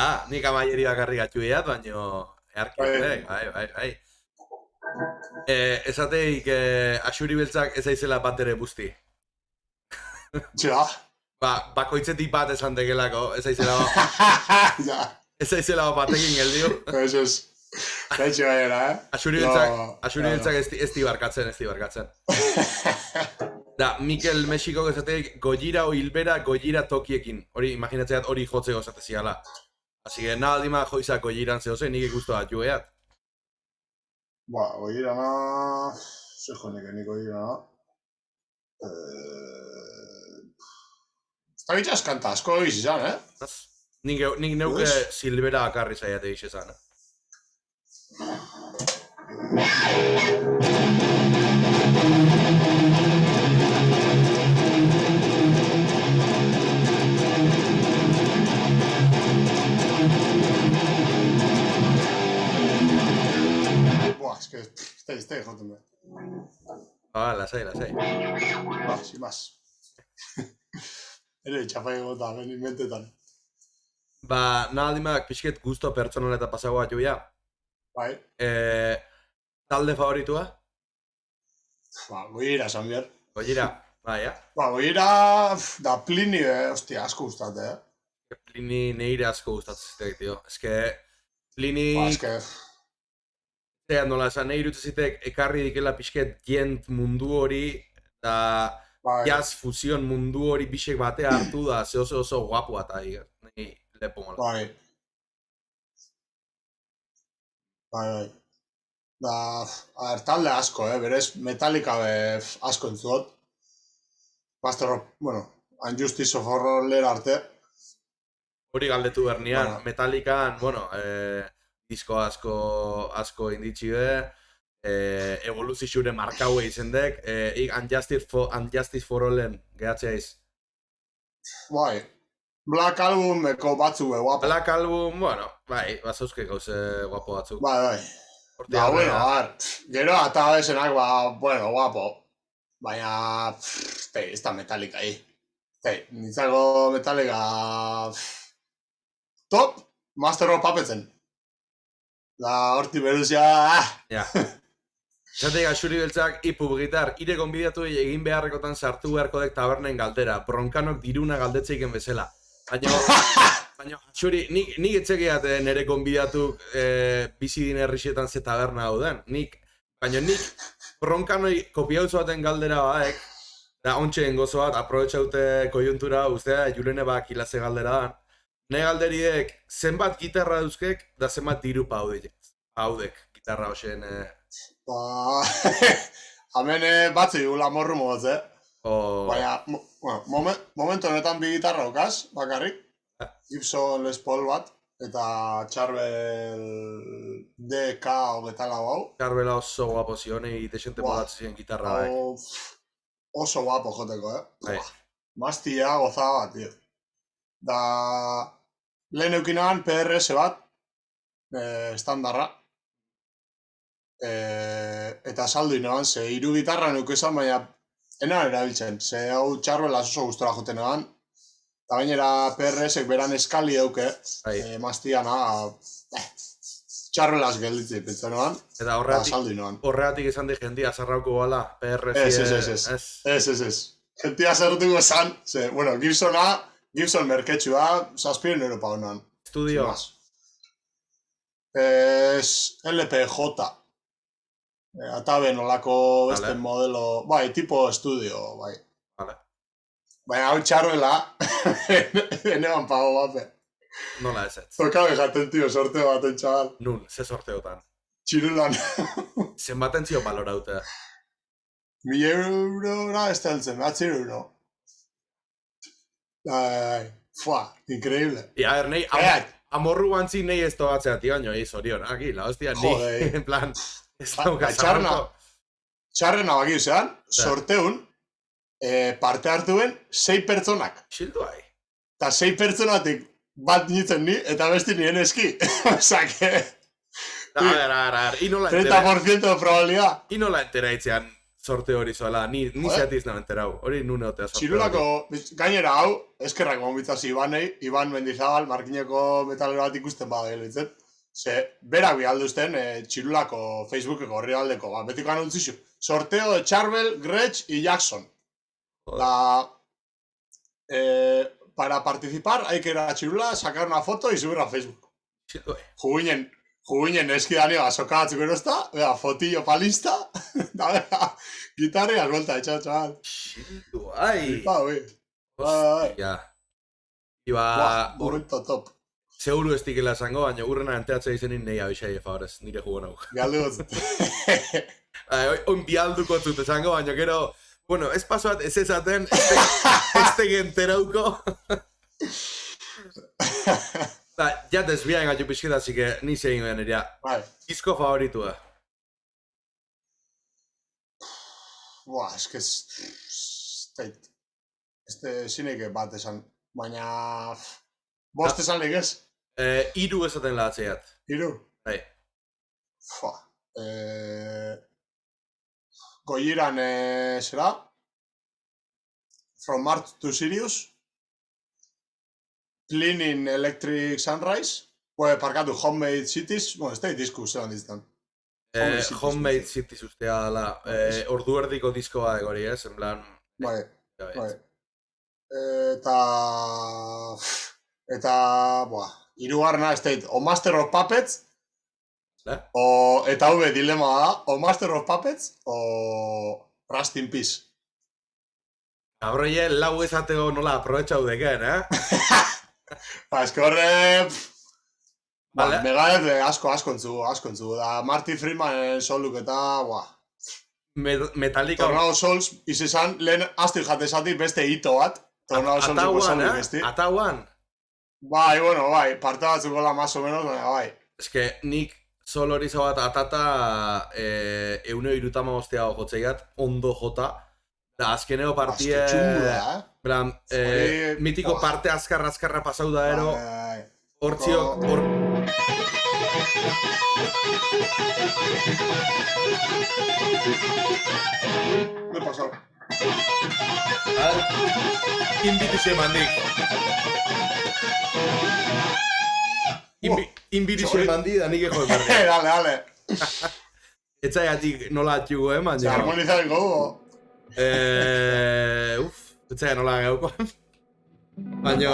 Da, nik amaieri bakarrik atxuiat, baino... Earki, bai. Esateik, Axuri beltzak ez aizela bat ere busti. Ja. Bakoitzetik bat esan tekelako, ez aizela Ja. ez aizela batekin geldiu. Ez. Gaitxe gaiera, Axuri beltzak ez dibarkatzen. Da, Mikel Mexiko esateik, Gojira o Hilbera, Gojira tokiekin. Hori, imaginatzeat hori jotzeko esate ziala. Así que nada, dima joiza Gojiran zehoze, nik ikustu bat jueat. Gojirana... Zer joneke nik Gojirana... Ez da bitxaz kanta asko egiz izan, Nik neuke Silbera akarri zaiate egiz izan, Buah, ez que... joten behar. Lasai. Sin más. Ere, txapai gota, beni mentetan. nada, dimak pixket gusto pertsonal eta pasagoa joia. Bai. Talde favoritua? Gojira, esan behar. Gojira, Gojira, da Plini, hostia, asko gustate, Plini neire asko gustatzen zitek, tio. Eske, Plini... eske... Zea, nola, esan nahi irutzezitek ekarri dikela pixket jent mundu hori, da jazz fusion mundu hori bixek batea hartu da, ze oso guapua eta nahi lepo mola. Bai. Da, talde asko, berez Metallica asko entzut. Master of, Unjustice of Horror arte. Hori galdetu bernian, Metallican, disko asko inditsi be, evoluzizure markaue izendek, Unjustice for Allen gehatzea iz. Bai, Black Album eko batzu guapo. Black Album, bazauzke gauze guapo batzuk. Bai. Da, gero eta bezenak, guapo. Baina, ez da Metallica hi. Nintzako Metallica... Top, Master of Puppetzen. Da, horti beruzia... Ja. Zateik, Axuri beltzak, ipub gitar, ire gonbidatu egin beharrekotan sartu beharko dek tabernen galdera, bronkanok diruna galdetzeiken bezala. Baina, Axuri, nik etxekiat nire gonbidatuk bizi din herrixetan ze taberna hau den. Baina nik bronkanoi kopiautzu baten galdera baek, da ontsen gozo bat, aprobetxaute koiuntura, ustea, Julene bak hilaze galdera dan. Ne galderiek, zenbat gitarra duzkek, da zenbat diru paudek gitarra hoxen... Hemen batzi gula morru modaz, Baina, momentu honetan bi gitarra okaz, bakarrik. Gibson Les Paul bat, eta Charvel DK hogetala hau. Charvela oso guapo zionei, desente modatzen gitarra baek. Oso guapo joteko, Mastia gozaba bat, tío. Da... Lehen eukinoan PRS bat, estandarra. Eta saldu inoan, ze hiru gitarra neukezan, baina enan erabiltzen. Ze hau Charvela oso gustora joten egan. Eta gainera PRS-ek beran eskali dauke, Mastiana, Charvelaz gelditzi pentzen egan. Eta horregatik izan di jendia zarrauko gala, PRS. Ez. Jentia zarrautuko esan, ze, Gibson merketxua, zazpiren Europa honan. Estudio? LPJ. Atabe nolako beste modelo, tipo estudio, bai. Baina hau Charvela, eneban pago bape. Nola ez ez? Tokabe jaten, tio, sorteo baten, txabal. Nun, ze sorteotan? Txirulan. Zenbaten zio balorautea? 1.000 eurora ez teltzen, 8 euro. Increíble. Ja, nahi, amorru guantzi nahi ez togatzea, tio, baino, zorion, la hostia, nahi, en plan, ez dauka zarrauko. Txarrena bakiuzean, sorteun, parte hartuen 6 pertsonak. Xildu hai. Eta 6 pertsonatik bat nintzen ni, eta besti nien eski. Osa, que... Ara, inola 30% de probabilidad. Inola enteraitzean sorte hori zoala, ni zeatiz nahi enterau, hori nune otea sorte hori. Txirulako, gainera hau, eskerrak momitzaz Iban Mendizabal, markineko metalero bat ikusten bada gelitzen. Ze, berak bihalduzten Txirulako Facebookeko horri aldeko, betiko anuntzizu. Sorteo de Charbel, Gretsch y Jackson. Para participar hay que ir a Txirula, sacar una foto y subirla a Facebook. Juginen eskidani asoka batzuk erozta, fotillo pa lista, da bera, gitarri albolta, txal. Xildu, ai! Hostia. Iba... Momento top. Seguru ez dikela esango, baina urrena enteatzea izenin nahi abixai favorez, nire jugo nauk. Galdu gotzut. Oin bialduko zut esango, baina gero... Bueno, ez paso bat ez ezaten, este genterauko. Ya desbian gaitu pixketa, así que ni segin behar nirea. Disko favoritua? Buah, es que este zinek bat esan, baina... Bost esan lik ez? Iru esaten lahatzeiat. Iru? Bai. Goyiran, zera? From Mars to Sirius. Cleaning Electric Sunrise. Parkatu Homemade Cities. Bueno, ez da disku zelan diztan. Homemade Cities ustea dela. Ordu erdiko diskoa egori, en plan... Bai. Eta... Hirugarrena ez da, o Master of Puppets. Eta hube dilema da, o Master of Puppets, o Rust in Peace. Abroie, lau ezatego nola aprobetxau deken, Ez que horre... Megadeth asko entzu. Da Marty Friedman soluk eta... Metallica... Tornado Souls, izan, lehen azti jatezati beste hito bat. Tornado Soulseko soluk ezti. Atauan? Bai, parte batzuko la más o menos, bai. Ez que nik sol hori zabat atata euneo irutama ostea jotzeiat, ondo jota. Da azkeneo partie... Bram, mitiko parte azkarra pasau da ero. Hortziok... Me he pasau. Inbitixe mandik. Inbitixe mandi da nik eko emarri. Dale. Etzaiatik nola atxugu, baina... Se harmonizaren gogo. Etzaia nola gauko. Baina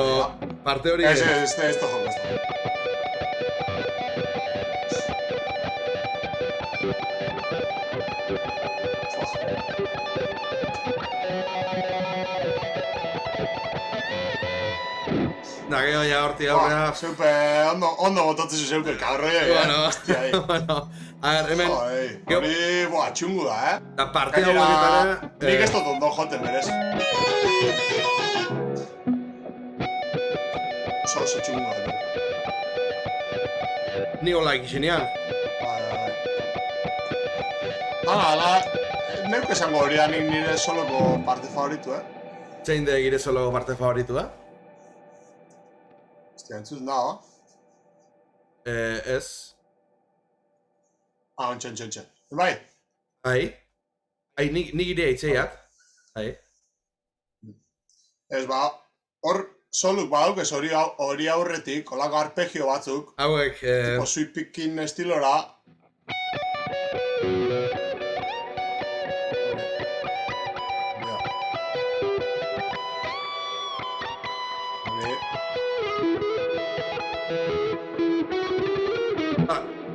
parte hori... Esto joko. Da, gero ja horti aurrea... Zeupe, ondo botatzezu zeupe, kabroi. Bueno, a ver, hemen... Hori, txungu da, Da, parte haueketara... Nik ez dut ondo joten berez. Oso txungu da. Ni hola ikixinean. Hala, neuk esango hori da nik nire soloko parte favoritu, Zein de gire soloko parte favoritu da? Hostia, entzuz nago. Ez. Ontxe. Bai? Nik gire eitzeiat. Ez hor soluk badauk ez hori aurretik, holako arpegio batzuk. Hauek... Tipo sweep picking estilora.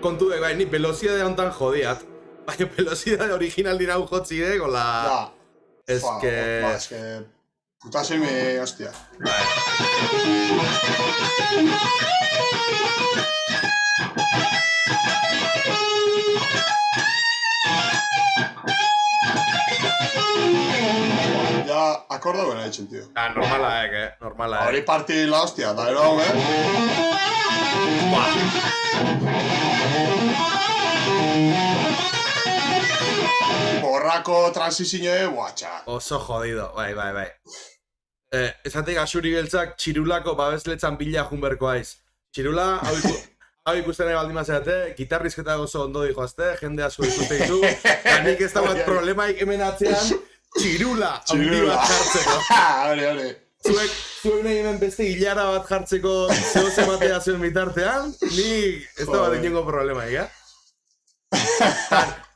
Kontu bai, ni velocidade hontan jodiat. Baina velocidade original dira hau jotzi con la... Es que... Putasemi, hostia. Ya, akordo buena ditzen, tío. Normala, Hori parti la hostia, da ero, Borrako transizioe, txak. Oso jodido, bai. Esatik asuri beltzak txirulako babesletzan bila junberko aiz. Txirula, Hau ikusten nahi baldin mazeate, gitarrizketa oso ondo dijoazte, jende asko ikuste ditu, eta nik ez da bat problemaik hemen atzean, txirula handi bat jartzeko. Hore. Zuek nahi hemen beste hilara bat jartzeko zeo zematea zuen bitartean, nik ez da bat inongo problemaik,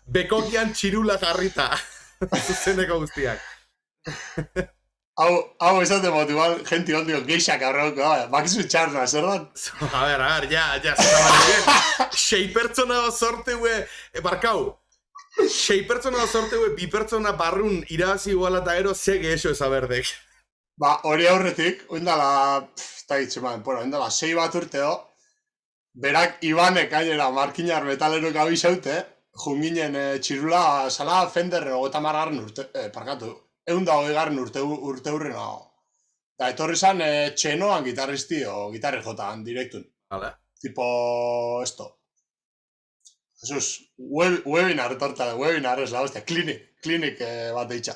Bekokian txirula jarrita, zuzeneko guztiak. Hau esate motival, gente ondio geixak aurreko, bakizu txarna, zer dan? A ver, ya, zetabarek. 6 pertsona sorteue, barkau, 6 pertsona sorteue, 2 pertsona barrun irabazi iguala eta gero ze geixo ezaberdek. Ba, hori aurretik, oindala, oindala 6 bat urteo, berak Ibanek gainera markinar metalerok abisaute, junginen txirula sala Fender 30 urte, parkatu. 120 urte hurrena. Da, etorri zan txenoan gitarristi o gitarri jotan direktun. Vale. Tipo, esto. Jesus, webinar etorta, webinar ez la hostia, klinik bat eitxa.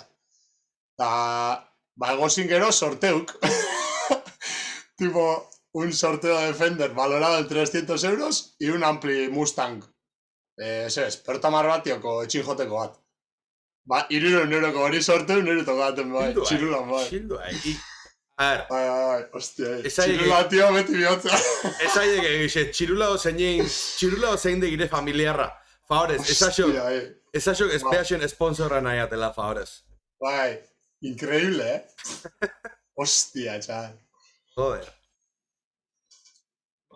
Da, ba, egozin gero sorteuk. Tipo, un sorteo de Fender valorado en 300 euros y un ampli Mustang. Pertamar batioko etxin joteko bat. Ba, 300 euroko hori sorteu, nire tokaten bai, txirulan bai. A ver. Bai, hostia, txirula tio beti bihotza. Ez aiek egixe, txirula ozein de gire familiarra. Favorez, esasok espeaxen esponsorra nahi atela, favorez. Bai, increíble, Hostia, txal. Joder.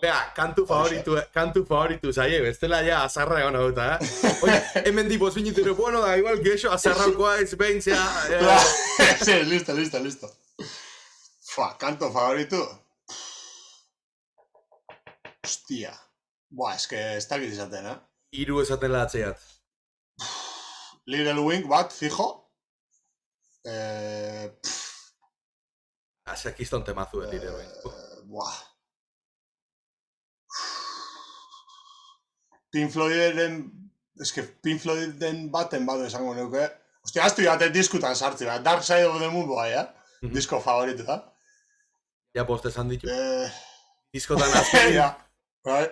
Bea, kantu favoritu zaie, bestela ja azarra egon hauta, Oye, hemen di bozbinitero, bueno, da, igual geixo azarraukoa ez behintzea. Sí, listo. Kanto favoritu. Hostia. Buah, es que ez dakit izaten, Hiru esaten lahatzeat. Little Wing bat, fijo. Azakizton temazu, Little Wing. Buah. Pink Floyden baten badu esango neuke. Ostia, aztu jaten diskutan sartzi bat. Dark Side of the Moon bai, Disko favoritu da. Ja, poste esan ditu. Diskotan azken. Ja, bai.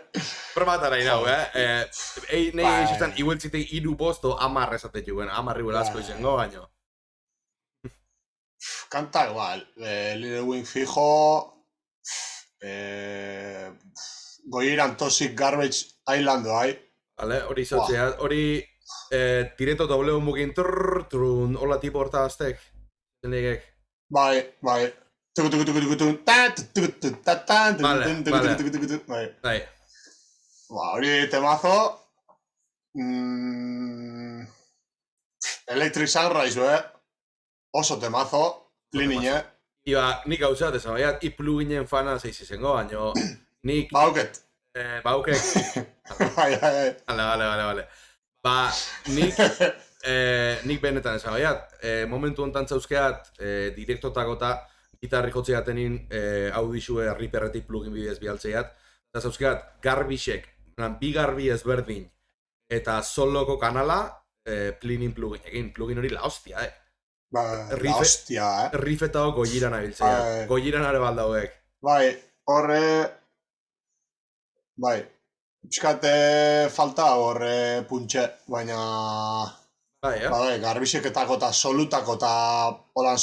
Probatara inau, Nei egizizan, igueltzite 3 posto 10 esatetu, bueno, 10 igual asko izango, baino. Kanta igual, Little Wing fijo, Goiran Toxic Garbage Island bai. Vale, hori izatzea, hori direto doble mukin trun, hola tipo horta aztek, zenegek. Bai. Bai. Hori temazo. Electric Sunrise, Oso temazo, linine. Iba, nik hau zat, esan baiat, pluginen fana zeizizengo, baino, nik... Bauket. Bauket. Vale. Ba, nik benetan esan baiat, momentu hontan zauzkeat, direktotakota, gitarri jotzeatenin audizue Reaperretik plugin bidez bialtzeat, eta zauzkeat, garbixek, bi garbi ezberdin, eta soloko kanala, plugin hori la hostia, Ba, la hostia, Riffetao goiran abiltzea, goiran are baldauek. Bai, horre... Bai, pixkate falta horre puntxe, baina... Bai, garbixeketako eta solutako eta holan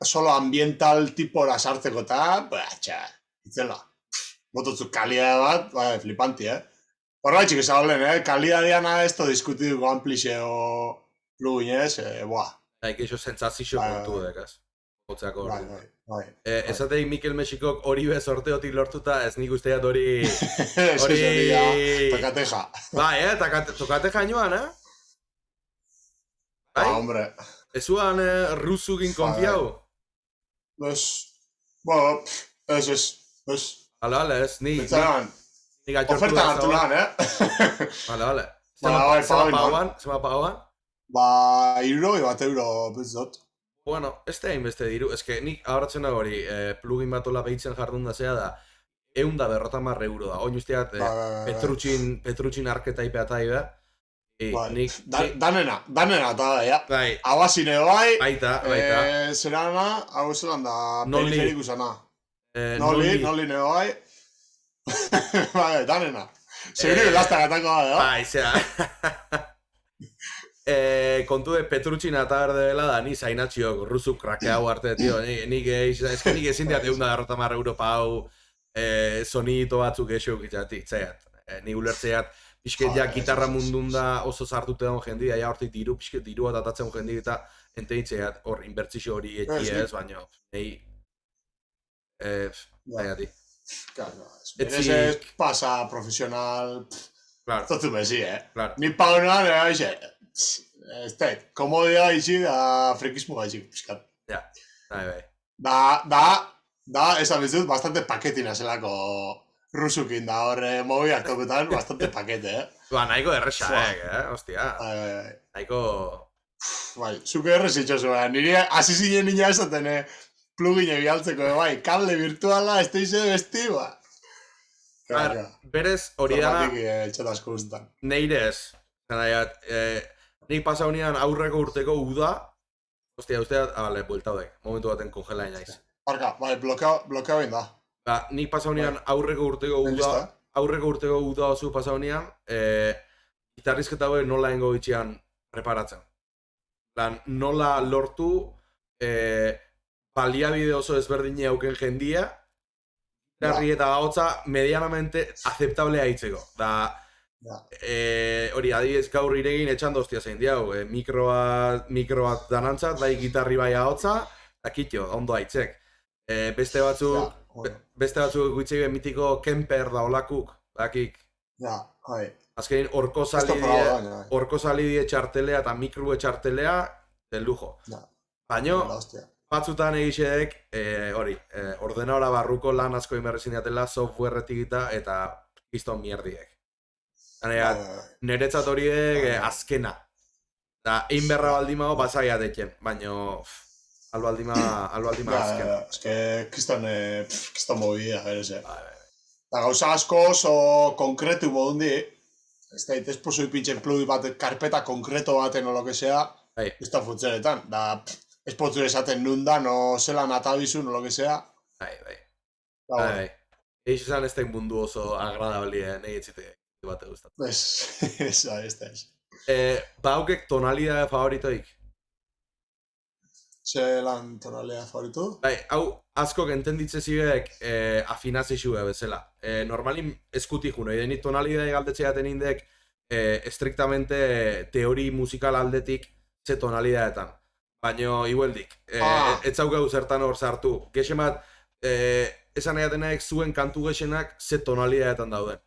solo ambiental tipora sartzeko eta... Itzela. Bototzu kalidade bat, bai, flipanti, Horra txik esan olen, kalidadeana ez to diskutituko amplixeo pluginez, buah. Eixo sentsazio kontu dekaz. Hotzeako hori. Bai. Esatei Mikel Mexikok hori be sorteotik lortuta, ez nik usteat hori... Tokateja. Bai, tokateja inoan, Bai, hombre. Ezuan rusugin konfiau? Ez, bueno, ez. Hala, ez, ni... Oferta hartu lan, Hala. Zema pauan? Ba, €1 bezdot. Bueno, ez da hainbeste diru, eske nik ahorratzen dago hori, plugin bat ola behitzen jardun da zea da, €150 da. Oin usteat, Petrutxin arketaipe ataibe. Danena eta da, ja. Bai. Abasine bai. Baita. Zerana, hau zelan da, periferik usana. Noli bai. Bai, danena. Seguri lastak atako da, Bai, zera. Kontu de Petrucina eta berdela da, ni zainatxiok, rusu krake hau arte, tio. Nik ezin diat egun da garrotamar Europa hau sonito batzuk esuk itxatik, zaiat. Ni ulertzeat, pixket ja gitarra mundun da oso sartute dago jendia, ja hortik pixket diru bat atatzen jendia eta enteitzeat hor inbertzio hori etxi ez, baina nahi zaiatik. Ese pasa profesional. Claro. Zotzu bezi, Claro. Ni paunoan, komodea izi da frekismo gaizik, piskat. Ja, bai. Da, esan bizut, bastante paketina zelako rusukin da horre mobiak tokutan, bastante pakete, Ba, nahiko erresaek, hostia. Bai. Nahiko... Bai, zuke errezitxosu, niri hasi zinen nina esaten, plugin egialtzeko, bai, kable virtuala, ez teize besti, ba. Berez, hori dana... Txatasko guztan. Neire ez. Nik pasa honean aurreko urteko uda, hostia, usteat, bale, bueltaudek, momentu baten kongela naiz. Barka, bai, blokeo egin da. Ba, nik pasa honean aurreko urteko uda oso pasa honean, gitarrizketa hori nola hengo itxian preparatzen. Nola lortu baliabide oso ezberdine auken jendia, garri eta gautza medianamente aceptablea hitzeko. Hori, adibidez gaur iregin etxan doztia zein diau, mikroak danantzat, bai gitarri bai gautza, eta kitio, ondo haitzek. Beste batzuk guitzei mitiko Kemper da olakuk, dakik. Ja, bai. Azkenin, orko salidie txartelea eta mikro txartelea, del lujo. Baina, batzutan egixeek, ordenadora barruko lan asko inberrezin diatela, software-etik eta piston mierdiek. Neretzat horiek azkena. Da, egin berra baldimago basaia deken, baina albaldima azkena. Ez que, kiston mobidea, bereze. Da, gauza asko oso konkretu bodundi, ez poso ipintzen plugin bat, karpeta konkreto baten o lo que sea, ez da funtzenetan. Da, ez potzu esaten nundan, o zelan atabizun, o lo que sea. Bai. Eix esan ez den mundu oso agradablia, nahi etxite bate guztatu. Ez. Baukek tonalidade favoritoik? Zelan tonalidade favorito? Bai, hau askok entenditze zibek afinazizue bezala. Normalin eskuti juno, edenit tonalidade galdetxeaten indek estriktamente teori musikal aldetik ze tonalidadetan. Baina, igueldik, etzaukau zertan hor sartu. Gexemat, esan edatenak zuen kantu gexenak ze tonalidadetan dauden.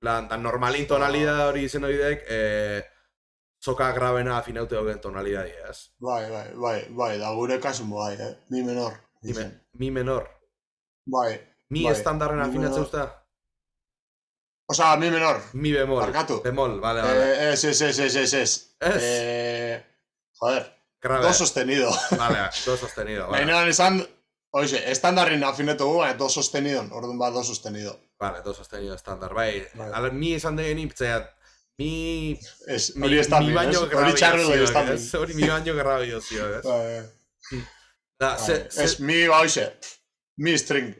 Normalin tonalidade hori izen horiek, soka grabena afinaute hogen tonalidade, ez? Bai, da gure kasun bai, mi menor. Mi menor? Bai. Mi estandarren afinatzen usta? Osa, mi menor. Mi bemol. Barkatu. Bemol, vale. Ez. Joder. Grave. Do sostenido. Vale, do sostenido. Baina esan, oixe, estandarrin afinetu gu, do sostenido, orduan bat do sostenido. Vale, do sostenido estandar, bai. Mi esan degen iptzeat, mi baino grabio, hori mi baino grabio zio, ez? Ez mi, oixe, mi string,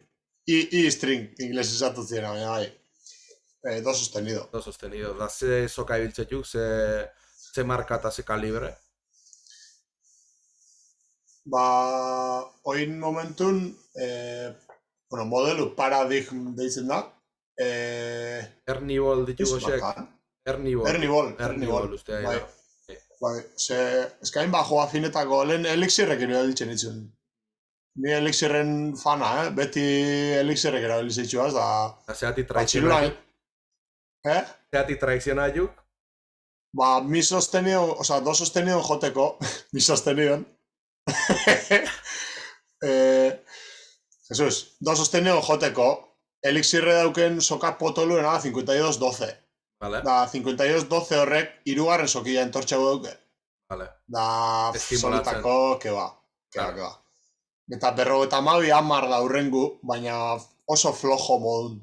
I string, ingles esatu ziren, bai. Do sostenido. Do sostenido, da ze soka ibiltzetuk, ze marka eta ze kalibre? Ba, oin momentun, modelu paradigm deitzen da. Ernibol ditugu xek? Ernibol, ustea. Bai, eskain bajo afinetako, lehen elixirrek erabiltzen ditzen. Ni elixirren fana, beti elixirrek erabiltzen ditzuaz, da... Zeati traizionaiuk? Zeati traizionaiuk? Ba, mi sostenido, oza, do sostenido joteko, mi sostenido. Jesus, do sostenido joteko, elixirre dauken soka potolu da 52-12. Vale. Da 52-12 horrek irugarren sokila entortxago duke. Vale. Da solitako, keba. Eta 52 hamar da hurrengu, baina oso flojo modun.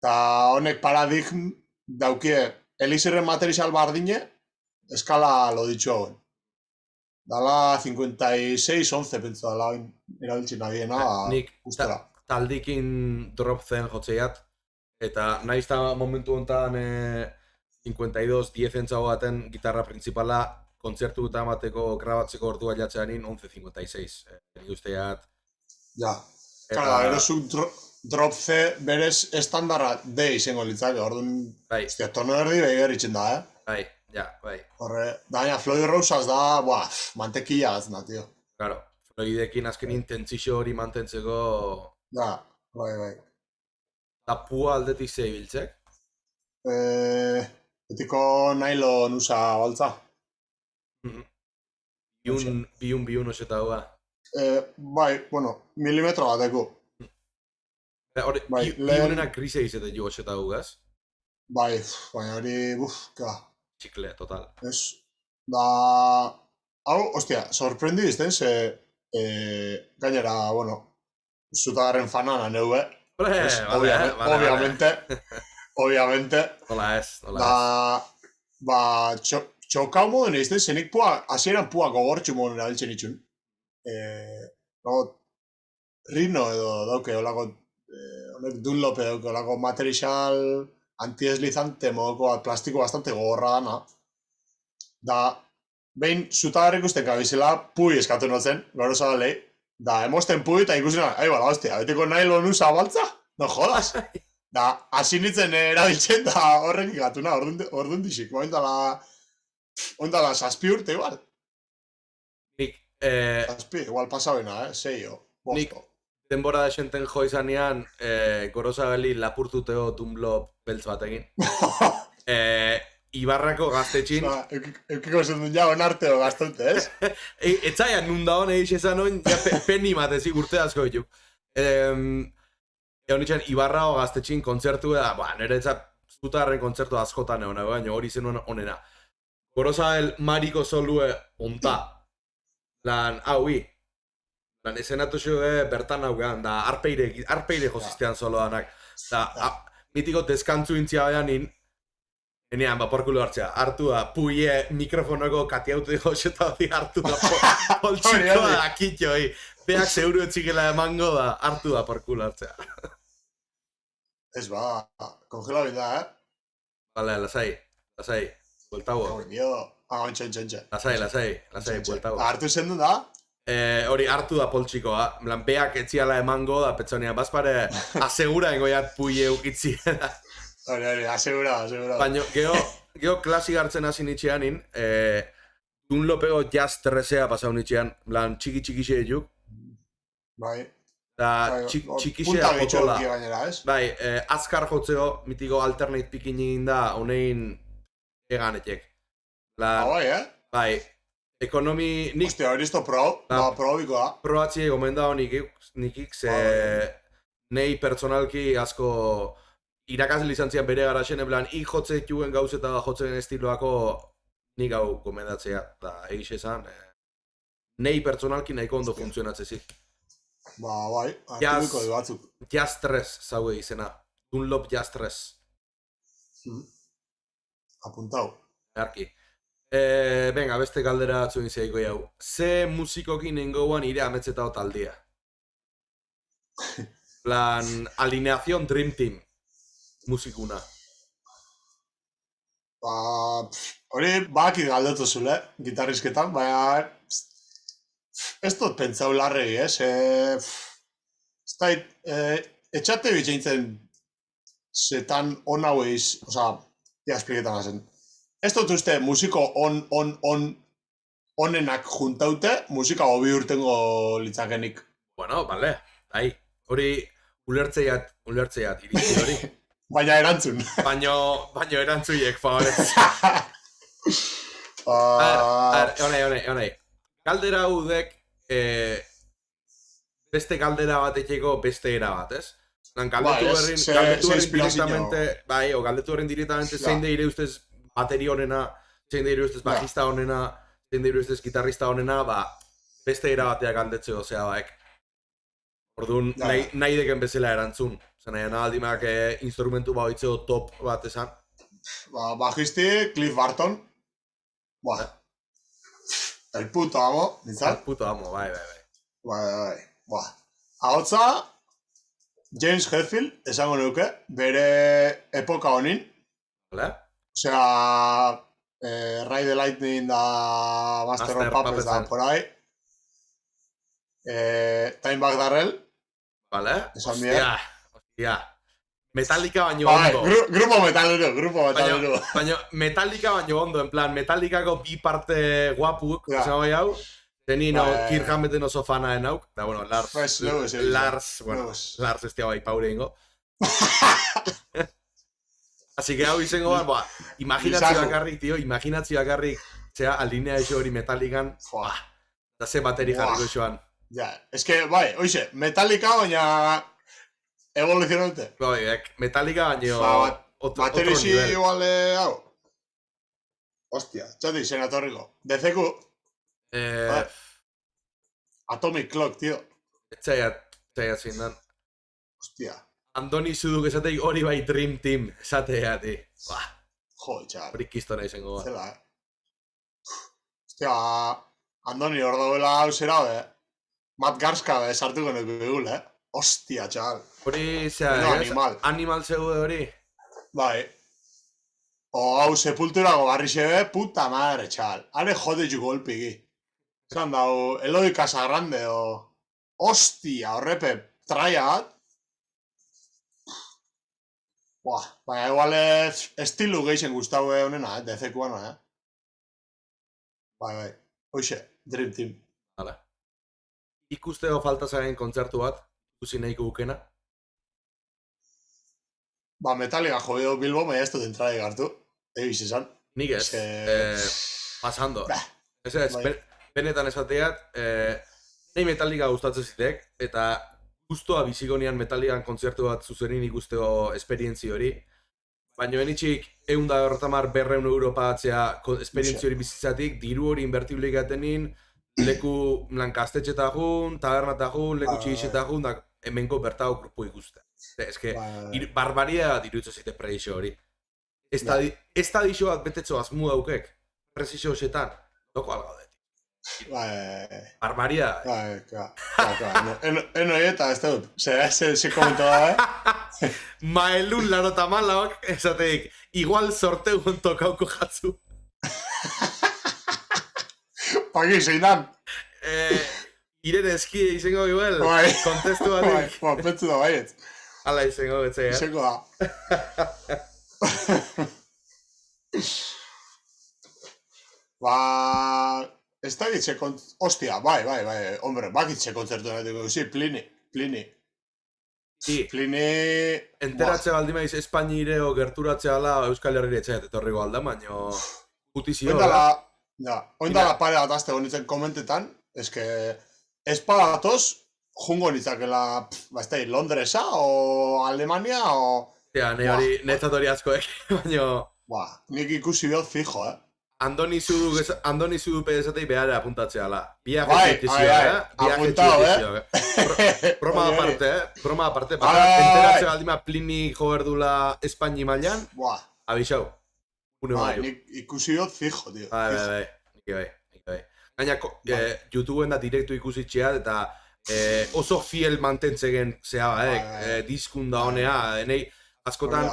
Eta honek paradigm daukie elixirren material bardine, eskala loditxu hauen. Dala 56-11 pentsu dala erabiltzen nabiena, nik taldikin drop zen jotzeiat, eta nahiz eta momentu honetan 52-10 entzago baten gitarra principala kontzertu eta emateko grabatzeko ordua jatzeanin 11.56. Nik usteat. Ja. Claro, gero zuk drop C berez estandarra D izango litzake, orduan, Bai, hostia, tono erdi behi berritzen da, bai, ja, bai. Horre, daina Floyd Rosas da, mantekilla gazna, tio. Claro, Floydekin azkenin tentsio hori mantentzeko Ja, bai. eta pua aldetik zeibiltzek. Betiko nylon usa baltza. Biun oseta hua. Bai, bueno, milimetro bateko. Hori, Bai, biunena grise izate jo oseta hugaz. Bai, baina hori, Txikle, total. Ez, da... Hau, ostia, sorprendi bizten, ze... gainera, bueno, zutagarren fanana neu, Obviamente. Nola ez. Txokau moden izten, zenik hasieran pua gogortxu moden erabiltzen itxun. Rino edo dauke, olako, honek Dunlop dauke, olako material antideslizante modoko plastiko bastante gogorra dana. Da, behin zutagarrik ikusten kabizela, pui eskatu notzen, gaur oso da da, emosten pui eta ikusten, bala, hostia, beteko nylon usa baltza? No jodas! Da, hasi nintzen erabiltzen, da horrek igatuna, orduan dixik, oindala 7 urte igual. Nik, 7, igual pasabena, 6 o 5. Nik, denbora desenten jo izanean, Gorosabeli lapurtuteo Dunlop beltz batekin. Ibarrako gaztetxin... Eukiko zen duen jago narteo gaztolte, ez? Etzaian nunda hone izan oin, penni matezik urte asko dituk. Egon itxan, Ibarrako gaztetxin kontzertu da, nire etzat zutarren kontzertu askotan egon, baina hori zen onena. Gorosabel mariko solue onta. Lan, lan esenatu zuen bertan haugean, da arpeire josistean solo danak. Da, mitiko deskantzu intzia bayanin, enean, porkulo hartzea, hartu da, puie mikrofonoko katiautu joseta hori hartu da, poltsikoa da, kitxo, beak zeuru etxikela emango da, hartu da porkulo hartzea. Ez kongela binda, Vale, lasai, buelta hua. Ontxe. Lasai, buelta hua. Hartu zen du da? Hori hartu da poltsikoa, beak etxiala emango da, petsonia, bazpare, asegura engoiat puie ukitzi. Hori, asegura. Baina, geho klasik hartzen hasi nitxeanin, Dunlopego jazz terresea pasau nitxean, lan txiki zeituk. Bai. Da, txikisea potola. Gainera, ez? Bai, azkar jotzeo, mitiko alternate pikin egin da, honein eganetek. Bai, Bai, ekonomi... Ostia, hori izto probikoa. Probatzie gomendao nikik, ze nei pertsonalki asko... Irakasle izan zian bere garaxen, eblan, jotze juen gauzeta jotzen estiloako nik hau gomendatzea, da egiz esan, nei pertsonalki nahiko ondo funtzionatzezik. Bai, hartuko du batzuk. Jazz 3 zaue izena, Dunlop Jazz 3. Apuntau. Erki. Venga, beste galdera atzuen zeiko jau. Ze musikokin nengoan ire ametzeta taldea? Plan, alineazion Dream Team. Musikuna. Hori bakit galdetu zule, gitarrizketan, baina ez dut pentsau larregi, etxate bitxeintzen zetan on haueiz, espliketan hazen. Ez dut uste musiko onenak juntaute, musika hobi urtengo litzakenik. Bueno, vale, hori ulertzeiat iritsi hori. Baina erantzun. Baina erantzuiek, favorez. Honei. Galdera haudek, beste galdera batekeko beste era bat, ez? Galdetu berrin directamente zein deire ustez bateri honena, zein deire ustez bajista honena, zein deire ustez gitarrista honena, beste era batea galdetzeo, baek. Orduan, nahi deken bezala erantzun. Zena, aldimak instrumentu baoitzeo top bat esan. Bajisti, Cliff Barton. El puto amo, nintzat? El puto amo, bai. Ahotza, James Hetfield, esango nuke, bere epoka honin, Vale? osea, Ride the Lightning da Master of Puppets da por ahí. Dimebag Darrell, Vale? esan bien. Hostia. Metallica baino Bai, ondo. grupo metalero. Baina Metallica baino ondo, en plan, Metallicako bi parte guapuk, Ja. esan bai hau, zenin Bai. Kirk Hammeten oso fana enauk, da bueno, Pues, Lewis, Lars ez tia bai paure ingo. Así que hau izango ba, imaginatzi bakarrik, zera, alinea eixo hori Metallican, da ze bateri jarriko esoan. Ja, eske, bai, oixe, Metallica baina evoluzionante. Bai, Metallica baino otro Baterisi nivel. igual, hau. Hostia, txoti, senatorriko. DCQ, Atomic Clock, tío. Etzaiat zindan. Hostia. Andoni Zuduk esateik hori bai Dream Team, esatea, ti. Jo, txar. Hori kistona izango ba. Zela, Hostia, Andoni hor dagoela hau zera, Matt Garska sartuko nuke egul, Hostia, txar. Hori, animal zeude hori? Bai. Hau sepulturago barri xebe, puta madre, txal. Hare jode ju golpigi. Zan dau, Eloi Casagrande, Hostia, horrepe, traia bat. Buah, baina igual estilu geixen gustau honena, DCQ-ana, Bai. Hoxe, Dream Team. Hala. Ikusteko falta zaren kontzertu bat, ikusi nahiko bukena? Ba, Metallica jodeo Bilbo, baina ez dut entrada egartu. Egiz esan. Nik ez, pasando. Ez, benetan esateat, nahi Metallica gustatzen zitek, eta guztua bizikonian Metallican kontzertu bat zuzenin ikusteko esperientzi hori. Baina benitxik, 150 euro pagatzea esperientzi hori bizitzatik, diru hori invertibleik atenin, leku gaztetxeta jun, tabernata jun, leku txigixeta jun, da hemenko bertago grupo ikuste. Ez que, barbaria dirutza zite predizio hori. Estadizio bat betetzo azmu daukek, prezizio hoxetan, loko algaudet. Barbaria. Eno eta ez dut, se komento da, Maelun larota malak, esateik, igual sorteugon tokauko jatzu. Pagi, zeinan. Irene eskie izango igual, kontestu batik. Petzu da baiet. Ala izango betzea. Izango da. Ez da gitxe Hostia, bai, hombre, bakitxe kontzertu nahi dugu, Plini. Plini... Enteratze baldin maiz Espainire o gerturatzea ala Euskal Herrire etxeat etorriko alda, baino... Gutizio, Oindala pare bat azte honitzen komentetan, eske... Espada datoz, jungo nitzakela, Londresa, o Alemania, o... Ja, netzat hori askoek, baino... Nik ikusi behot fijo, Andoni Zudu pedezatei behar apuntatzea ala. Bai, apuntao, Broma aparte, enteratze baldima Plini joberdula Espaini mailan, abixau. Nik ikusi dut fijo, tío. Bai. Gaina, YouTubeen da direktu ikusitxea, eta oso fiel mantentzegen zea, diskun da honea, enei askotan,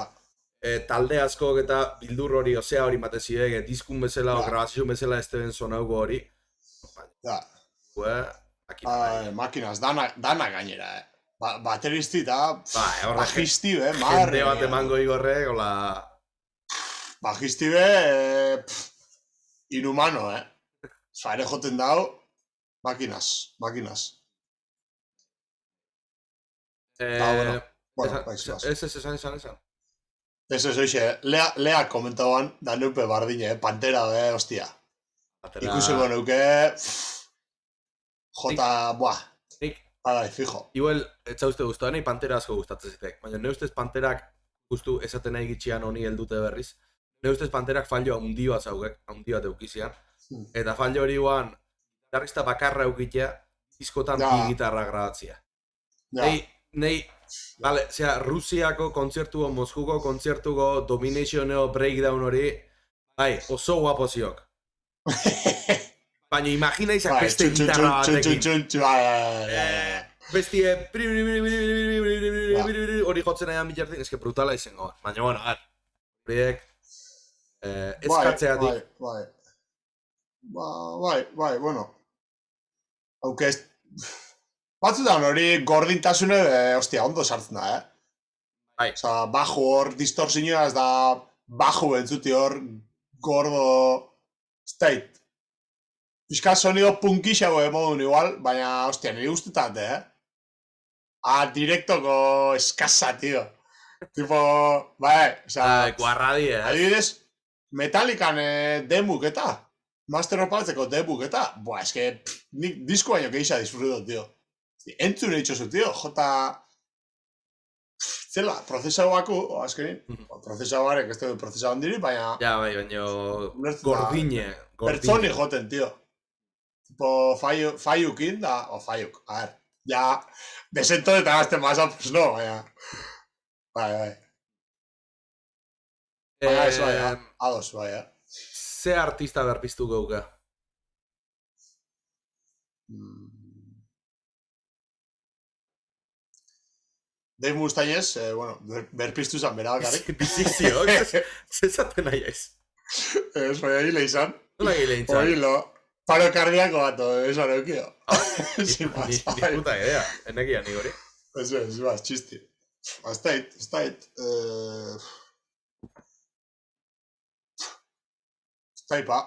talde askok eta bildur hori, osea hori matezidek, diskun bezala o grabazio bezala ez den zonaugo hori. Makinaz, dana gainera, bateristi eta bajisti, marre. Jende bat emango igorrek, hola... Bajisti inhumano, Zare joten dau, makinaz. Ez. Ez, oixe, lea komentauan, da nupe bardine, Pantera, hostia. Ikusiko nuke, jota, fijo. Igual, etxauzte guztua, nahi Pantera asko gustatzen zitek. Baina, ne ustez Panterak, justu esaten nahi gitxian honi heldute berriz, ne ustez Panterak fallo handi bat zaugek, handi bat eukizian. Eta fallo hori guan, gitarrista bakarra eukitea, diskotan bi gitarra grabatzea. Nei, vale, Rusiako kontzertuko, Moskuko kontzertuko, Dominationeo breakdown hori, oso guapo ziok. Baina imagina izak beste gitarra batekin. bestie hori jotzen aian bitartin, eske brutala izango. Baina, bueno, horiek eskatzeatik. Bai, bueno. Aunque batzutan hori gordintasune, hostia, ondo sartzen da, Bai. Osa, bajo hor distorsioa ez da bajo entzuti hor gordo state. Pizka sonido punkixago emodun igual, baina, hostia, niri guztetat, direktoko eskasa, tío. Tipo, bai, osa... Guarradi, Adibidez, Metallican demuk eta, Master of Puppetseko demuk eta, eske, nik disko baino keixa disfruto, tío. Entzun eitxozu, tío, jota... Zela, prozesauako, azkenin, prozesauarek ez dugu prozesau handiri, baina... Ja, bai, baina gordine. Pertsoni joten, tío. Tipo, faiukin da, faiuk, a ver, ja, desento eta gazten masa, pues no, baina... Bai. Baina ez bai, ados bai, Ze artista berpiztu gauka? Dave Mustainez, bueno, berpiztu zan bera bakarrik. Bizizio, zezaten nahi ez. Ez, bai, egile izan. Nola egile izan? Oilo, paro kardiako bat, eso neukio. Ni puta idea, enekia ni hori. Ez, txisti. Estait. Estaipa.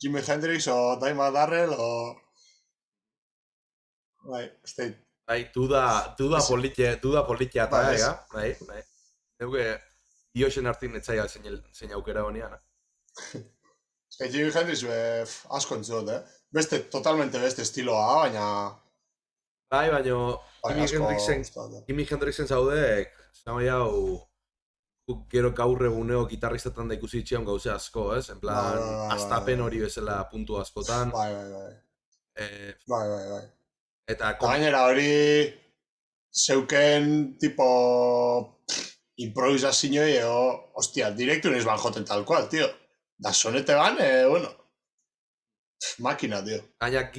Jimi Hendrix o Dimebag Darrell o... Bai, estait. Bai, duda politia eta ega, bai. Neuke, Dioxen artin etzaia zein aukera honian. Jimi Hendrix asko entzut, totalmente beste estiloa, baina... Bai, Jimi Hendrixen zaudek, zama jau, gero gaur eguneo gitarristetan da ikusi itxion gauze asko, ez? En plan, astapen hori bezala puntu askotan. Bai. Eta gainera hori zeuken tipo improvisazioa hostia, direktu nes ban joten tal cual, tío. Da sonete ban, bueno, máquina, tío. Gaina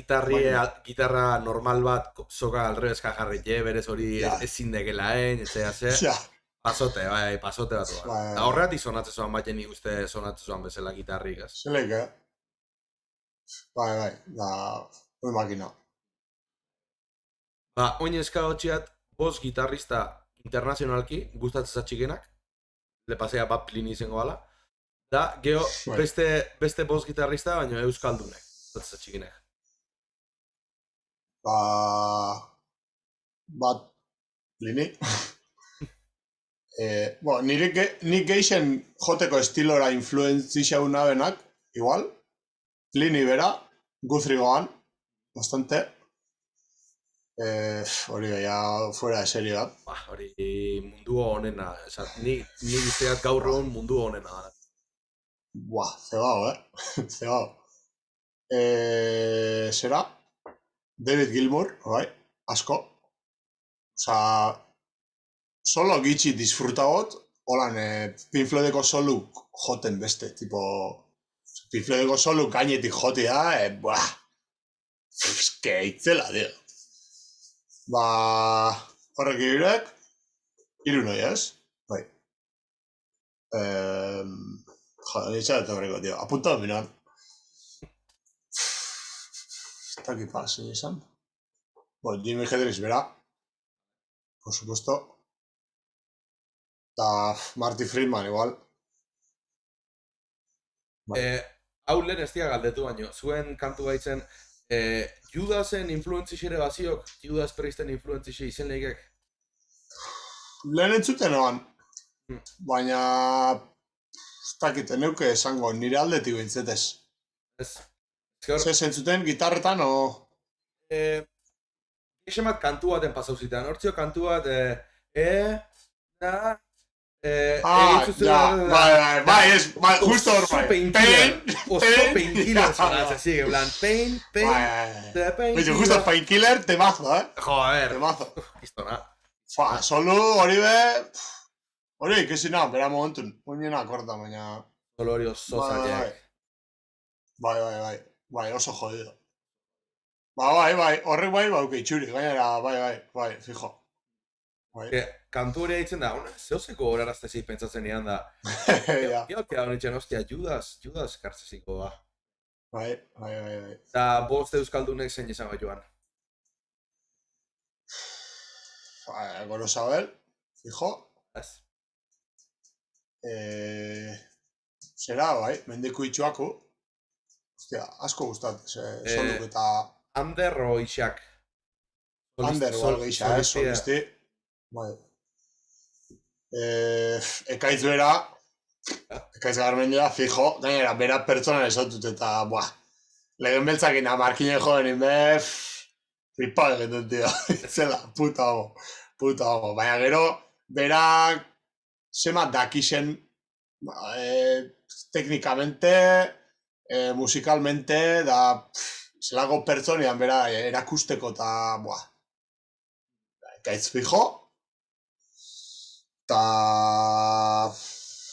gitarra normal bat soka alrebezka jarrite, berez hori ezin dekelaen, etzea ze. Pasote bat. Da horretik sonatze zoan bat jeni uste sonatze zoan bezala gitarrik, ez? Zeleik, Bai, da, hori máquina. Oin eskagotxiat, bost gitarrista internazionalki, gustatzen zatxikenak, lepasea bat Plini izango gala, da, geho, beste bost gitarrista, baina euskaldunek, gustatzen zatxikenak. Bat Plini. Nik geixen joteko estilora influenzixau nabenak, igual, Plini bera, Guthrie Govan, bastante. Hori gaia fuera de serio bat. Hori mundu honena, ni guztiak gaur egun mundu honena. Zebao, Zebao. Zera? David Gilmour, bai, asko. Osa, solo gitxi disfrutagot, holan, Pink Floydeko soluk joten beste, tipo... Pink Floydeko soluk gainetik joti da, eske itzela, tío. Horrek irurek, noi, ez? Bai. Nitxalet horreko, tío. Apuntado miran. Está aquí pasa, ¿sí? Bueno, Jimi Hendrix bera. Por supuesto. Da Marty Friedman, igual. Hau lehen ez dia galdetu baino, zuen kantu baitzen, Judasen influentzixere baziok, Judas Priesten influentzixe izen lehikek? Lehen entzuten oan, baina ez dakite neuke esango, nire aldetik bintzetez. Zer entzuten, gitarretan o... Eixen bat kantu baten pasau zitan, hortzio kantu bat, justo hor bai. Oso painkiller zonatzen, sigue, en plan, pain. Justo painkiller, temazo, Joder. Temazo. Istona. Solo hori be... Hori ikesina, bera momentun. Oinena korta, baina... Solo hori oso zaiek. Bai, oso jodido. bai, horrek bai, bauke itxuri, gainera, bai, fijo. Bai. Kantu hori haitzen da, zehozeko horaraztezi pentsatzen ean da. Ja. Gero keda honitzen, ostia, Judas kartzeziko ba. Bai. Eta bost euskaldunek zein izango joan. Gorosabel, fijo. Ez. Zera, bai, mendeko itxuako. Ostia, asko gustat, soluk eta... Ander o Ixak? Ander o algeixa, solisti. Bai. Ekaitz bera, ekaitz garmendia, fijo, gainera, bera pertsonan esatut eta, buah, lehen beltzakin amarkinen jovenin, flipa egiten, tío, zela, puta homo, baina gero, berak, zema dakixen, teknikamente, musikalmente, da, zelako pertsonian, bera, erakusteko eta, buah, ekaitz fijo, eta...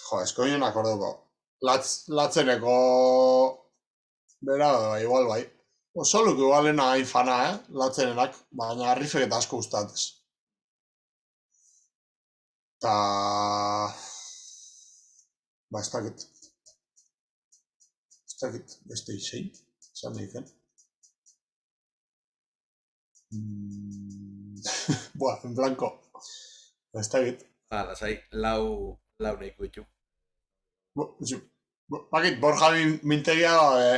Jo, esko ginen akordoko. Latzeneko... Bera, igual bai. Soluk igualena hain fana, Latzenenak, baina rifek eta asko gustatez. Eta... Ba, ez dakit. Beste izein. Zan diken. Buah, en blanco. Ez dakit. Lasai, lau nahiko ditu. Bakit, Borja mintegia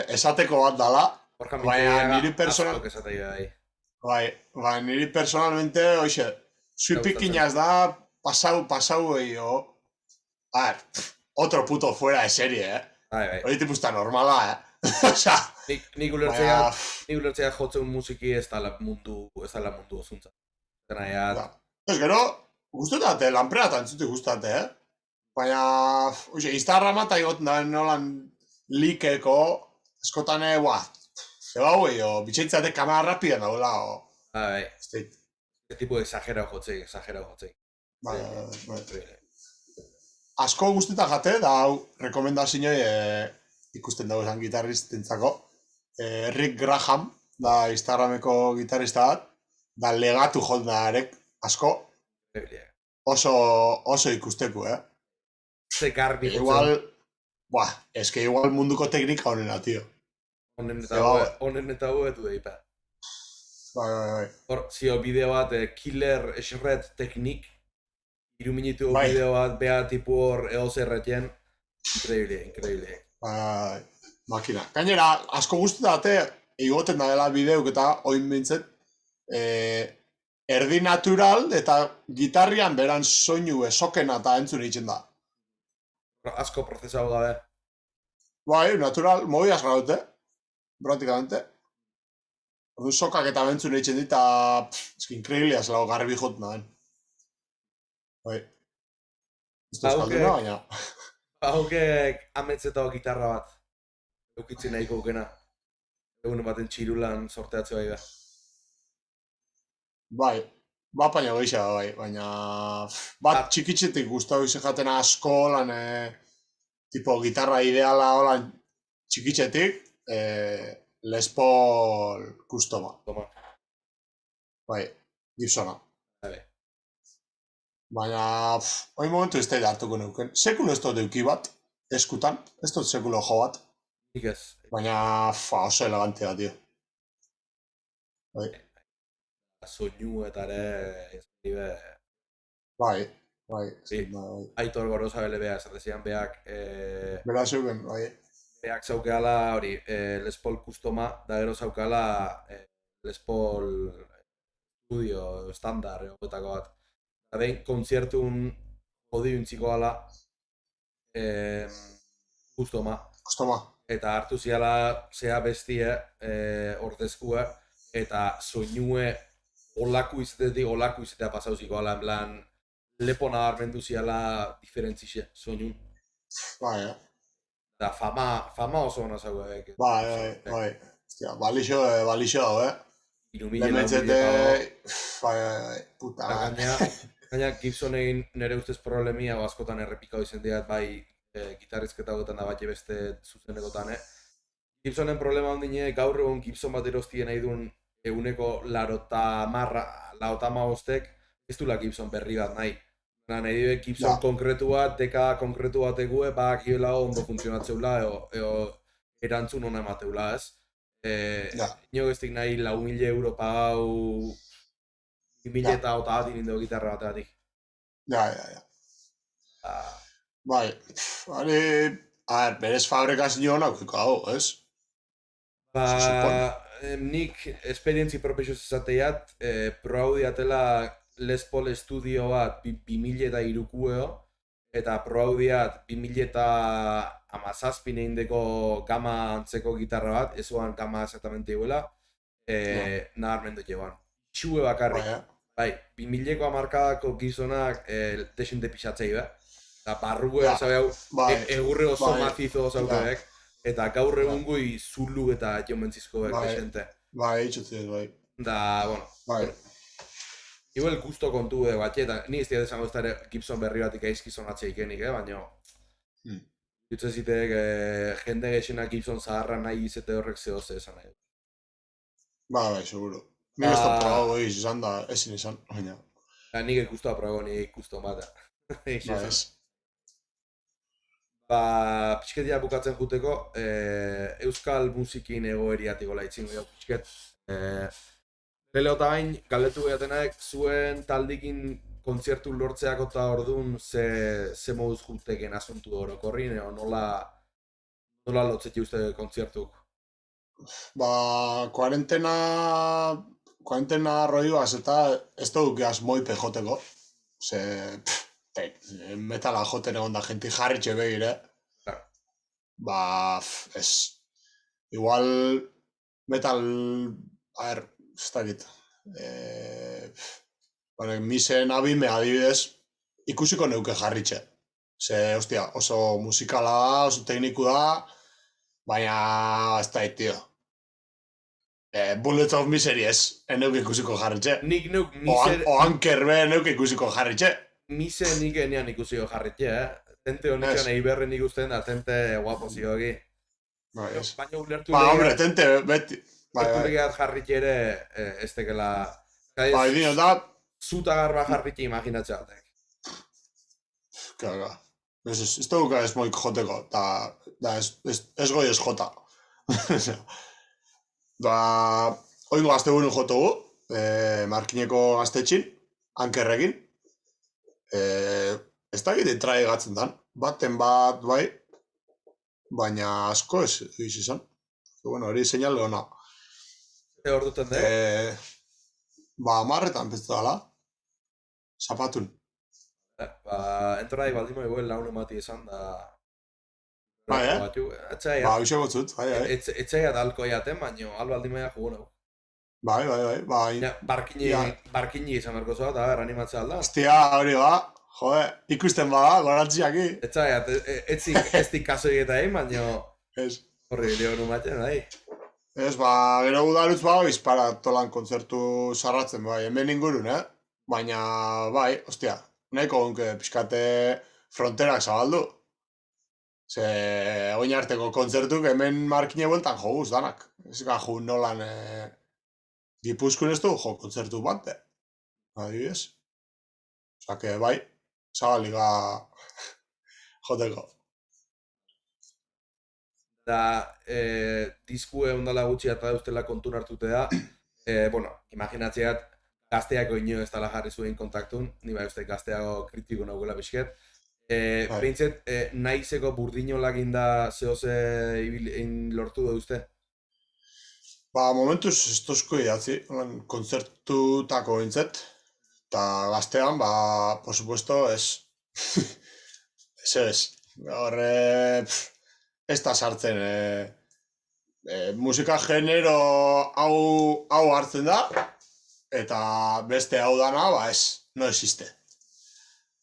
esateko bat dala. Borja mintegia personal... asko esatei bai. Bai, niri personalmente, oixe, suipikinaz da, pasau eio. A ver, otro puto fuera de serie, Bai. Hori tipusta normala, Osea... Nik ulertzea jotzen musiki ez dala mundu osuntza. Ez gero, guztetate, lanprea tantzute guztate, Baina, oixe, Instagrama eta igoten da nolan likeko, eskotan, zebau, bitxaitzatek kamera rapiden daula, Bai. Tipo exagerao jotzei. Bai. Asko guzteta jate, da hau, rekomendazioi ikusten dago esan gitarristentzako. Rick Graham, da Instagrameko gitarrista bat, da legatu jot da arek, asko. Oso ikusteku, Ze garbi jotzen. Igual, eske igual munduko teknika honena, tio. Honen eta hobetu deipa. Bai. Hor, zio bideo bat, Killer Shred Technique, iruminitu bideo bat, bea tipu hor eozerretien, increíble. Bai, makina. Gainera, asko guztetate, igoten da dela bideok eta oin bintzet, erdi natural eta gitarrian beran soinu esokena eta entzun egiten da. Asko prozesau gabe. Bai, natural, mobiaz gaute, praktikamente. Ordu sokak eta bentzun egiten dit, eta eski increíblea zelago garbi jot nahen. Bai. Ez da eskalduna, baina. Haukek ametzetao gitarra bat. Eukitzen nahiko ukena. Egun baten txirulan sorteatzea bai. Bai, bat baina gehiago bai, baina... Bat txikitzetik guztau izan jaten asko, lan, tipo gitarra ideala holan txikitzetik, Les Paul Customa. Bai, Gibsona. Baina, hori momentu ez da hartuko neuken. Sekulo ez dut euki bat, eskutan, ez dut sekulo jo bat. Baina, oso elegantea, tio. Bai. Soinu eta ere... Bai. Aitor Gorosabele beha, esatezian beak... Bera zeuken, bai. Beak zaukeala hori, Les Paul Customa, da gero zaukeala Les Paul Studio, Standard, egotako bat. Eta behin, kontzertun jodiuntziko gala Customa. Eta hartu ziala zea bestie ordezkua, eta soinue olaku izatea pasauziko gala, en plan, lepo nabarmendu ziala diferentzixe, soinun. Bai, Da fama oso hona zau egek. Bai. Ostia, balixo hau, Dementzete... Bai, puta. Gaina Gibsonein nire ustez problemia askotan errepikau izan diat, bai gitarrizketa gotan da bat beste zuzenekotan, Gibsonen problema ondine gaur egun Gibson bat erostie nahi duen euneko larota magostek, ez duela Gibson berri bat nahi. Nahi dira Gibson Ja, konkretu bat, dekada konkretu bat egue, bakiola ondo funtzionatzeula, eo erantzun hona emateula, ez? ja, Ino gestik nahi lau mila euro pagau 2000 ja, eta ota bat inindo gitarra bateatik. ja. Ah, Bai, hori, a ber, berez fabrikazioan aukiko hau, ez? Se supone. Nik esperientzi propioz izateiat, probau diatela Les Paul Studio bat 2000 eta irukueo, eta probau diat 2000 eta amazazpin eindeko gama antzeko gitarra bat, ezuan gama exactamente iguela, Ja, nabarmendu joan. Txue bai, bakarrik. Bai, 2000ko amarkadako gizonak desente pixatzei, be? Eta barruko ja, hau, bai, egurre oso bai, mazizo ja, zauteek, eta gaur ja, egungoi zulu eta jomentzizkoek bai, desente. bai, itxutzen, bai, Da, bai, igual gusto kontu bat, eta ni ez diat esango ez da ere Gibson berri batik aizkizon atzeikenik, baina hmm. jutzen zitek jende gexenak Gibson zaharra nahi izate horrek zehoze esan nahi. Bai, seguro. Nik ez da Ba, probau egiz izan da, ezin izan, baina, nik ikustu aprobo, nik ikustu bata. Eixo bai, esan. ez. Pixketia bukatzen juteko, euskal musikin egoeriatiko laitzin gero pixket. Lele eta bain, galdetu behatenak, zuen taldikin kontzertu lortzeako eta orduan ze moduz juteken asuntu orokorrin, edo nola lotzeki uste kontzertuk? Ba, kuarentena roioaz eta ez dugu asmoipe joteko. Ze, metala joten egon da jenti jarritxe behire. Claro. Ba, ez. Igual metal, a ver, ez dakit. Bueno, misen abime adibidez, ikusiko neuke jarritxe. Ze, ostia, oso musikala da, oso tekniku da, baina ez da, tio. Bullets of Misery ez, neuke ikusiko jarritxe. Nik neuk mise, O Anker be neuke ikusiko jarritxe. mise nik enean ikusiko jarritxe, Tente honetan Ez, eiberren ikusten da, tente guapo ziogi. bai, ez. Baina ulertu Ba, hombre, legeat, tente, beti. Bai, ulertu bai. legeat jarritxe ere, ez tekela... Bai, dino da, Zuta garba jarritxe imaginatzea batek. kaga. Ez dugu ez moik joteko, da ez goi ez jota. Da, oingo gazte gure jotugu, markineko gaztetxin, ankerrekin. Ez da gite trai gatzen dan, baten bat bai, baina asko ez izan. Bueno, hori seinale ona. Ze hor duten de? Ba, marretan peztu dala. Zapatun. Entorai baldimo egoen laun emati esan da... Bai, Etxaia, Ba, hoxe gotzut, bai. etxaia da alko jaten, baino albaldimoia jugu nago. Bai. Barkini izan berko zoa, eta animatzea alda. Ostia, hori ba, jode, ikusten bada, gorantziaki. Etxaia, ez dik kaso egeta egin, baino Ez. horri lehonu maten, nahi. Ez, ba, gero udarutz ba, izpara tolan kontzertu sarratzen, bai, hemen ingurun, Baina, bai, ostia, nahiko gonke pixkate fronterak zabaldu. Ze, oin arteko kontzertuk hemen markine bueltan joguz danak. Ez gaju nolan Gipuzkoan ez du jo kontzertu bate. Adibidez. Osa, que bai, zabaliga joteko. Da, diskue ondala gutxi eta ustela kontun hartute da. Bueno, imaginatzeat, gazteako ino ez dala jarri zuen kontaktun, ni bai uste gazteago kritiko nagoela pixket. Behintzet, naizeko burdinolak inda zehoze lortu da uste? Ba, momentuz ez tozko idatzi, kontzertutako bintzet. Eta gaztean, ba, por supuesto, ez. Ez. Horre, ez da sartzen. Musika genero hau hartzen da, eta beste hau dana, ba, ez. No existe.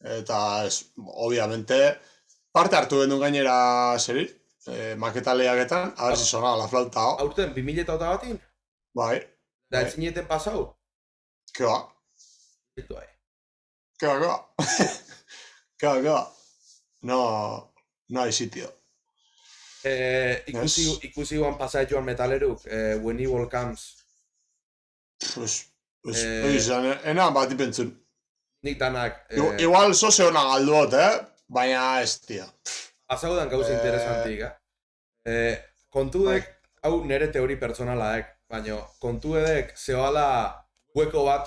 Eta ez, obviamente, parte hartu gendu gainera zeri, maketaleaketan, a ver si sona la flauta hau. Aurten, 2000 eta batin? Bai. Da, ez zineten pasau? Ke ba? Zitu bai. Ke ba? No hay sitio. Ikusi guan pasai joan metaleruk, When Evil Comes. Enan bat ipentzun. Nik danak... Igual soze hona galduot, baina ez, tia. Azaudan gauza interesantik, kontudek, hau nire teori pertsonalaek, baina kontudek zehoala hueko bat,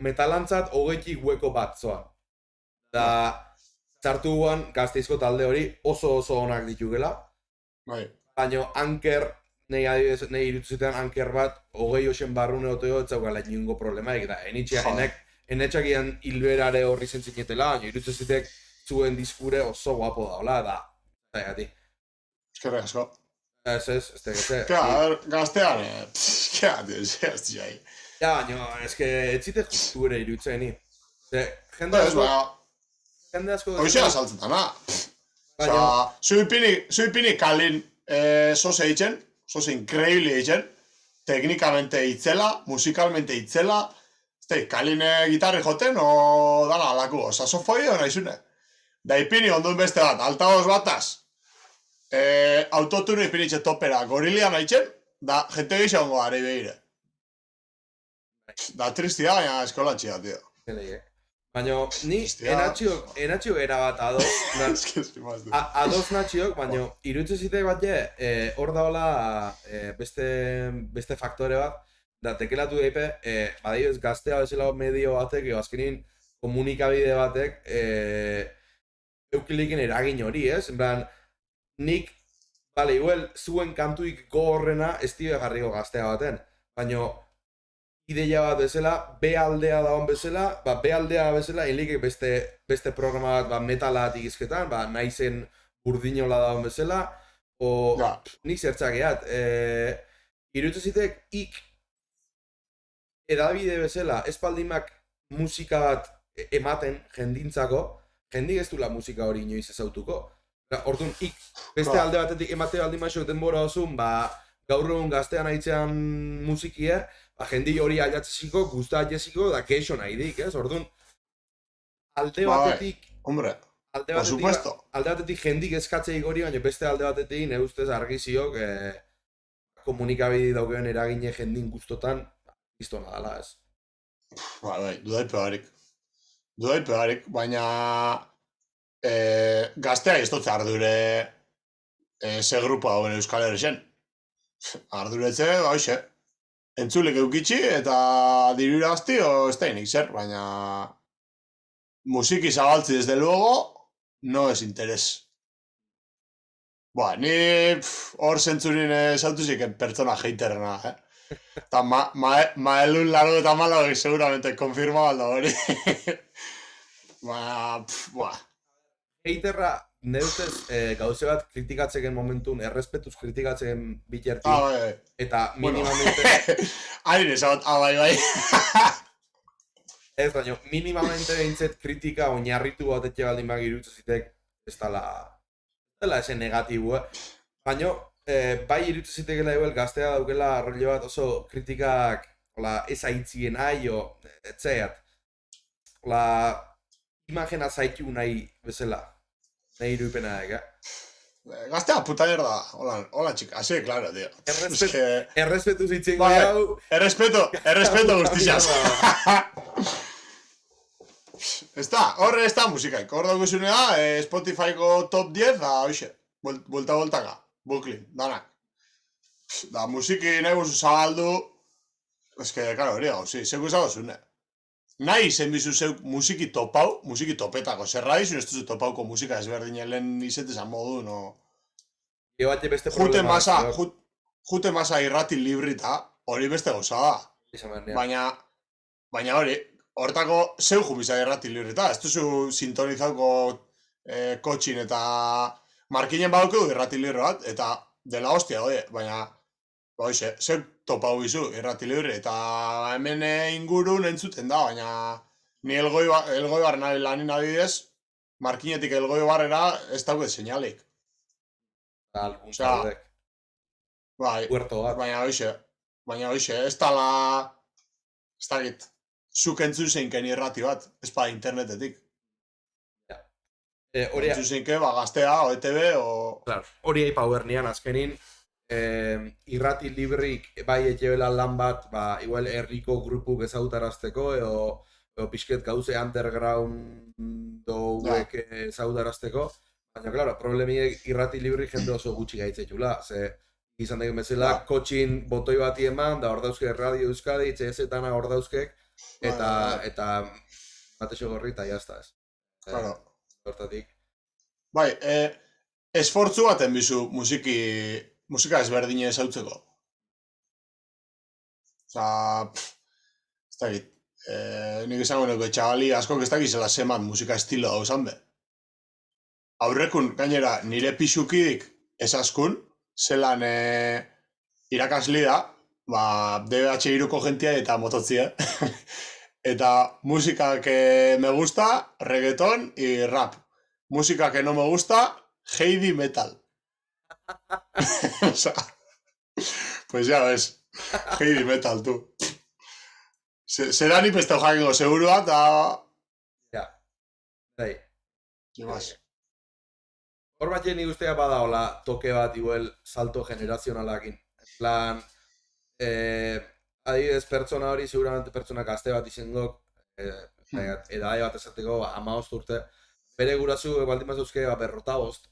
metalantzat hogeitik hueko bat zoan. Da, zartu guan Gasteizko talde hori oso onak ditugela. Baina anker, nahi irutzutean anker bat, hogei hoxen barrune oteo, ez zaukala ingo problemaik, da, enetxakian hilberare horri zentzinetela, baina irutzuzitek zuen diskure oso guapo daula, da, gati. Eskerrik asko. Ez gaztean, ez jai. Ja, baina, ez zite justu ere irutzen, ni. Jende asko... Hoxea saltzetana. Zuipini kalin soze eitzen, soze increíble eitzen, teknikamente itzela, musikalmente itzela, kalin gitarri joten, o dala alaku, sasofoi hona izune. Da ipini ondun beste bat, altavoz bataz, autotune ipinitxe topera gorilian haitzen, da jente gisa hongo gare behire. Da tristia, baina eskolatxia, tio. Baina, ni enatxiok erabat ados natxiok, baina irutze zitek bat hor daola beste faktore bat, da tekelatu daipe, badaioz gaztea bezala medio batek, azkenin komunikabide batek, eukiliken eragin hori, ez? En plan, nik, bale, igual, zuen kantuik gogorrena ez dibe jarriko gaztea baten, baina ideia bat bezala, B aldea dagoen bezala, B aldea bezala, hilik beste programa bat metalatik izketan, naizen urdinola dagoen bezala, nik zertzakeat, irutze zitek, edabide bezala, espaldimak musika bat ematen jendintzako, jendik ez dula musika hori inoiz ezautuko. Orduan, beste alde batetik emate baldin maixok denbora osun, gaur egun gaztean haitzean musikie, jendi hori aiatzeziko, guztatzeziko, da keixo nahi dik, ez? Orduan, alde batetik... Hombre, por supuesto. Alde batetik jendik eskatzeik hori, baina beste alde batetik, nire ustez argiziok, komunikabide daukeen eragine jendin guztotan, iztona dala, ez? Bai, dudai pegarik, baina gaztea iztotze ardure ze grupo dauen Euskal Herrixen. Arduretze, hoxe, entzulek eukitxi eta dirura gazti, ez da inik zer, baina musiki zabaltzi desde luego, no es interés. Ni hor zentzurin esautuzik pertsona heiterrena, eta maelun largo eta malo seguramente konfirma balda hori. Heiterra, nire ustez, gauze bat kritikatzeken momentun, errespetuz kritikatzeken bitertin, eta minimamente... Harin esabat, bai. Ez, baina, minimamente behintzet kritika oinarritu bat etxe baldin bagi irutze zitek, ez dela esen negatibu, Baina, bai irutze zitekela igual gaztea daukela rollo bat oso kritikak ez aitzien aio, etzeat. Imagena zaitu nahi bezala. Nahi iruipena Gaztea puta mierda, hola txika, así de claro, tío. Errespetu zitzen goi hau. Errespeto guztizaz. Horre ez da musikaik, hor dauguzunea, Spotifyko top 10, da hoxe, voltaka, buklin, danak. Da musiki nahi guzu zabaldu, claro, hori gau, zeku zabazune. Nahi zen bizu zeuk musiki topau, musiki topetako, zerra dizu ez duzu topauko musika ezberdinen lehen izetezan modu, no? Jute masa irrati librita, hori beste gauza da. Baina hori, hortako zeu jumisa irrati librita, ez duzu sintonizauko kotxin eta markinen badauke du irrati libre bat, eta dela hostia, baina zeu topau bizu irrati libre, eta hemen ingurun entzuten da, baina ni elgoi barren lanin adidez, markinetik elgoi barrera ez dauket seinalik. Algun zaudek. Baina hoxe, ez tala, ez dakit, zuk entzun zeinken irrati bat, ez pa internetetik. Entzun zeinken, gaztea, OETV, Hori aipa huernian azkenin, irrati librik bai etxebela lan bat, igual herriko grupuk ezagutarazteko, edo pixket gauze underground hauek ezagutarazteko, baina, klaro, problemiek irrati libri jende oso gutxi gaitzetula, ze izan dagoen bezala, kotxin botoi bati eman, da hor dauzke Radio Euskadi, CS-etana hor dauzkek, eta batexo gorri, eta jazta ez. Claro. Hortatik. Bai, esfortzu baten bizu musika ezberdine ezautzeko. Osa, ez dakit, nik esango nuke txagali askok ez dakizela zeman musika estilo hau zan be. Aurrekun, gainera, nire pixukidik ezaskun, zelan irakasli da, DBH iruko jentia eta mototzia. Eta música que me gusta, reggaetón y rap. Música que no me gusta, heavy metal. O sea, pues ya ves, heavy metal, tú. Será ni pestau jakingo segurua, eta... Ja, bai. ¿Qué más? Hor bat nik ustea badaola toke bat igual salto generazionalakin. En plan, adibidez pertsona hori, seguramente pertsona gazte bat izendok, edade bat esateko 15 urte, bere gurasu baldin mazuzke berrotabost.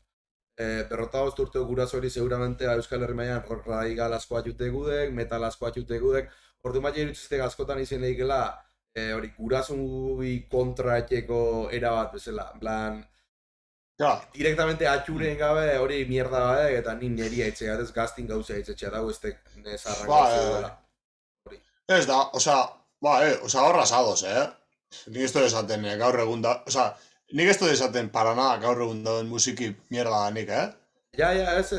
Berrotabost urte gurasu hori seguramente Euskal Herri mailan rock radical asko atxute gudek, metal asko atxute gudek, ordu maia irutzizte askotan izen egikela, hori gurasui kontra etxeko erabat bezala, en plan, directamente atxuren gabe hori mierda badek, eta ni neri aitzea, ez gaztin gauza aitzea dago ez nezarrak gauza duela. Ez da, osa horra sadoz, Nik ez dut esaten gaur egun da, nik ez dut esaten para nada gaur egun dauen musiki mierda da nik, Ja, ez.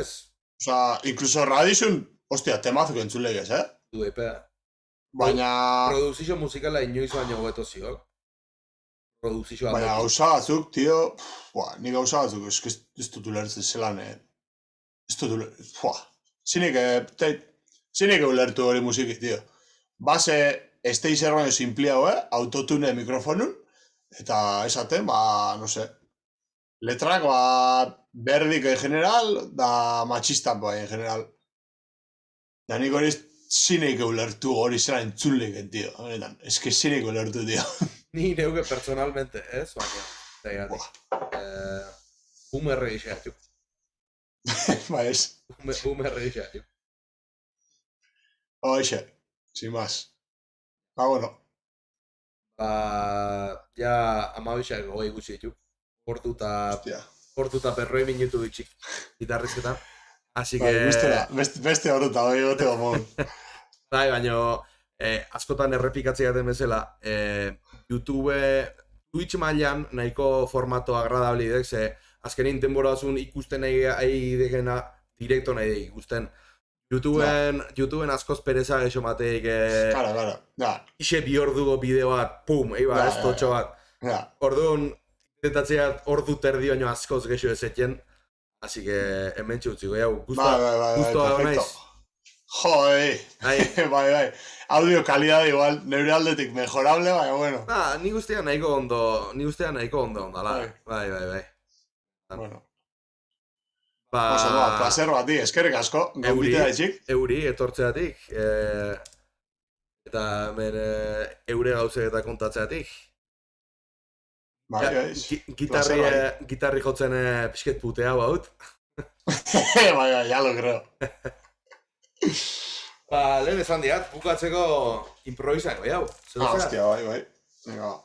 Osa, incluso radizun, hostia, temazuk entzulegez, Du epea. Baina... Produzizio musikala inoiz baino hobeto ziok. Produzizio aldetik. Baina gauza batzuk, tio, nik gauza batzuk, ez dut ulertzen zelan, ez dut ulertzen, zinik ulertu hori musiki, tio. Base, esteizer baino simplia hoe, autotune mikrofonun, eta esaten, no se, letrak, berdik en general, da machistak en general. Da nik hori zinik ulertu hori zela entzuleken, tio. Ez que zinik ulertu, tio. Ni neuke personalmente, ez? Baina, umerre gixatu. Ba, ez. Umerre gixatu. Hoxe, sin más. Bueno. Ja, amabixak hogei gutxi ditu. Hortuta perroi minutu ditxik. Gitarrizketan. Así que... Beste horretan, hori gote gomon. Bai, baina... askotan errepikatzea den bezala, YouTube, Twitch mailan nahiko formato agradabli dek, ze azkenin denborazun ikusten nahi degena direkto nahi ikusten. YouTubeen askoz pereza gexo mateik, ixe bi ordugo bideo bat, pum, ez totxo bat. Orduan, intentatzeat ordu terdi baino askoz gexo ezetien, así que hemen txutziko, guztua da naiz. Joi, bai. Audio calidad igual, neure aldetik mejorable, baina bueno. Ni guztia nahiko ondo ondala. Bai. Bueno. Placer bati, eskerrik asko, gombite daitxik. Euri, etortzeatik. Eta hemen eure gauze eta kontatzeatik. Bai. Gitarri jotzen pixket putea baut. Bai, ya lo creo. Lehen esan diat, bukatzeko improvisango, jau. Hostia, bai. Venga.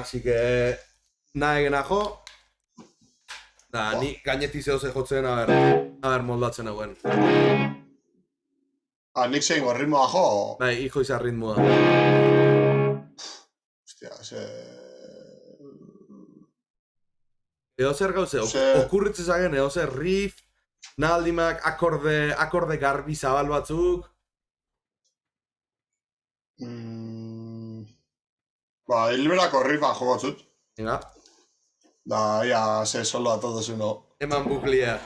Así que, nahi gena jo. Ni gaineti zehose jotzen, a ber moldatzen hauen. Nik zein ritmoa jo? Bai, hijo izan ritmoa. Hostia, Edo zer gauze, okurritzen zagen, edo zer riff, naldimak, akorde garbi zabal batzuk. Hilberako riffa jo batzut. Venga. Da, ia, se solo a todos uno. Eman buklia.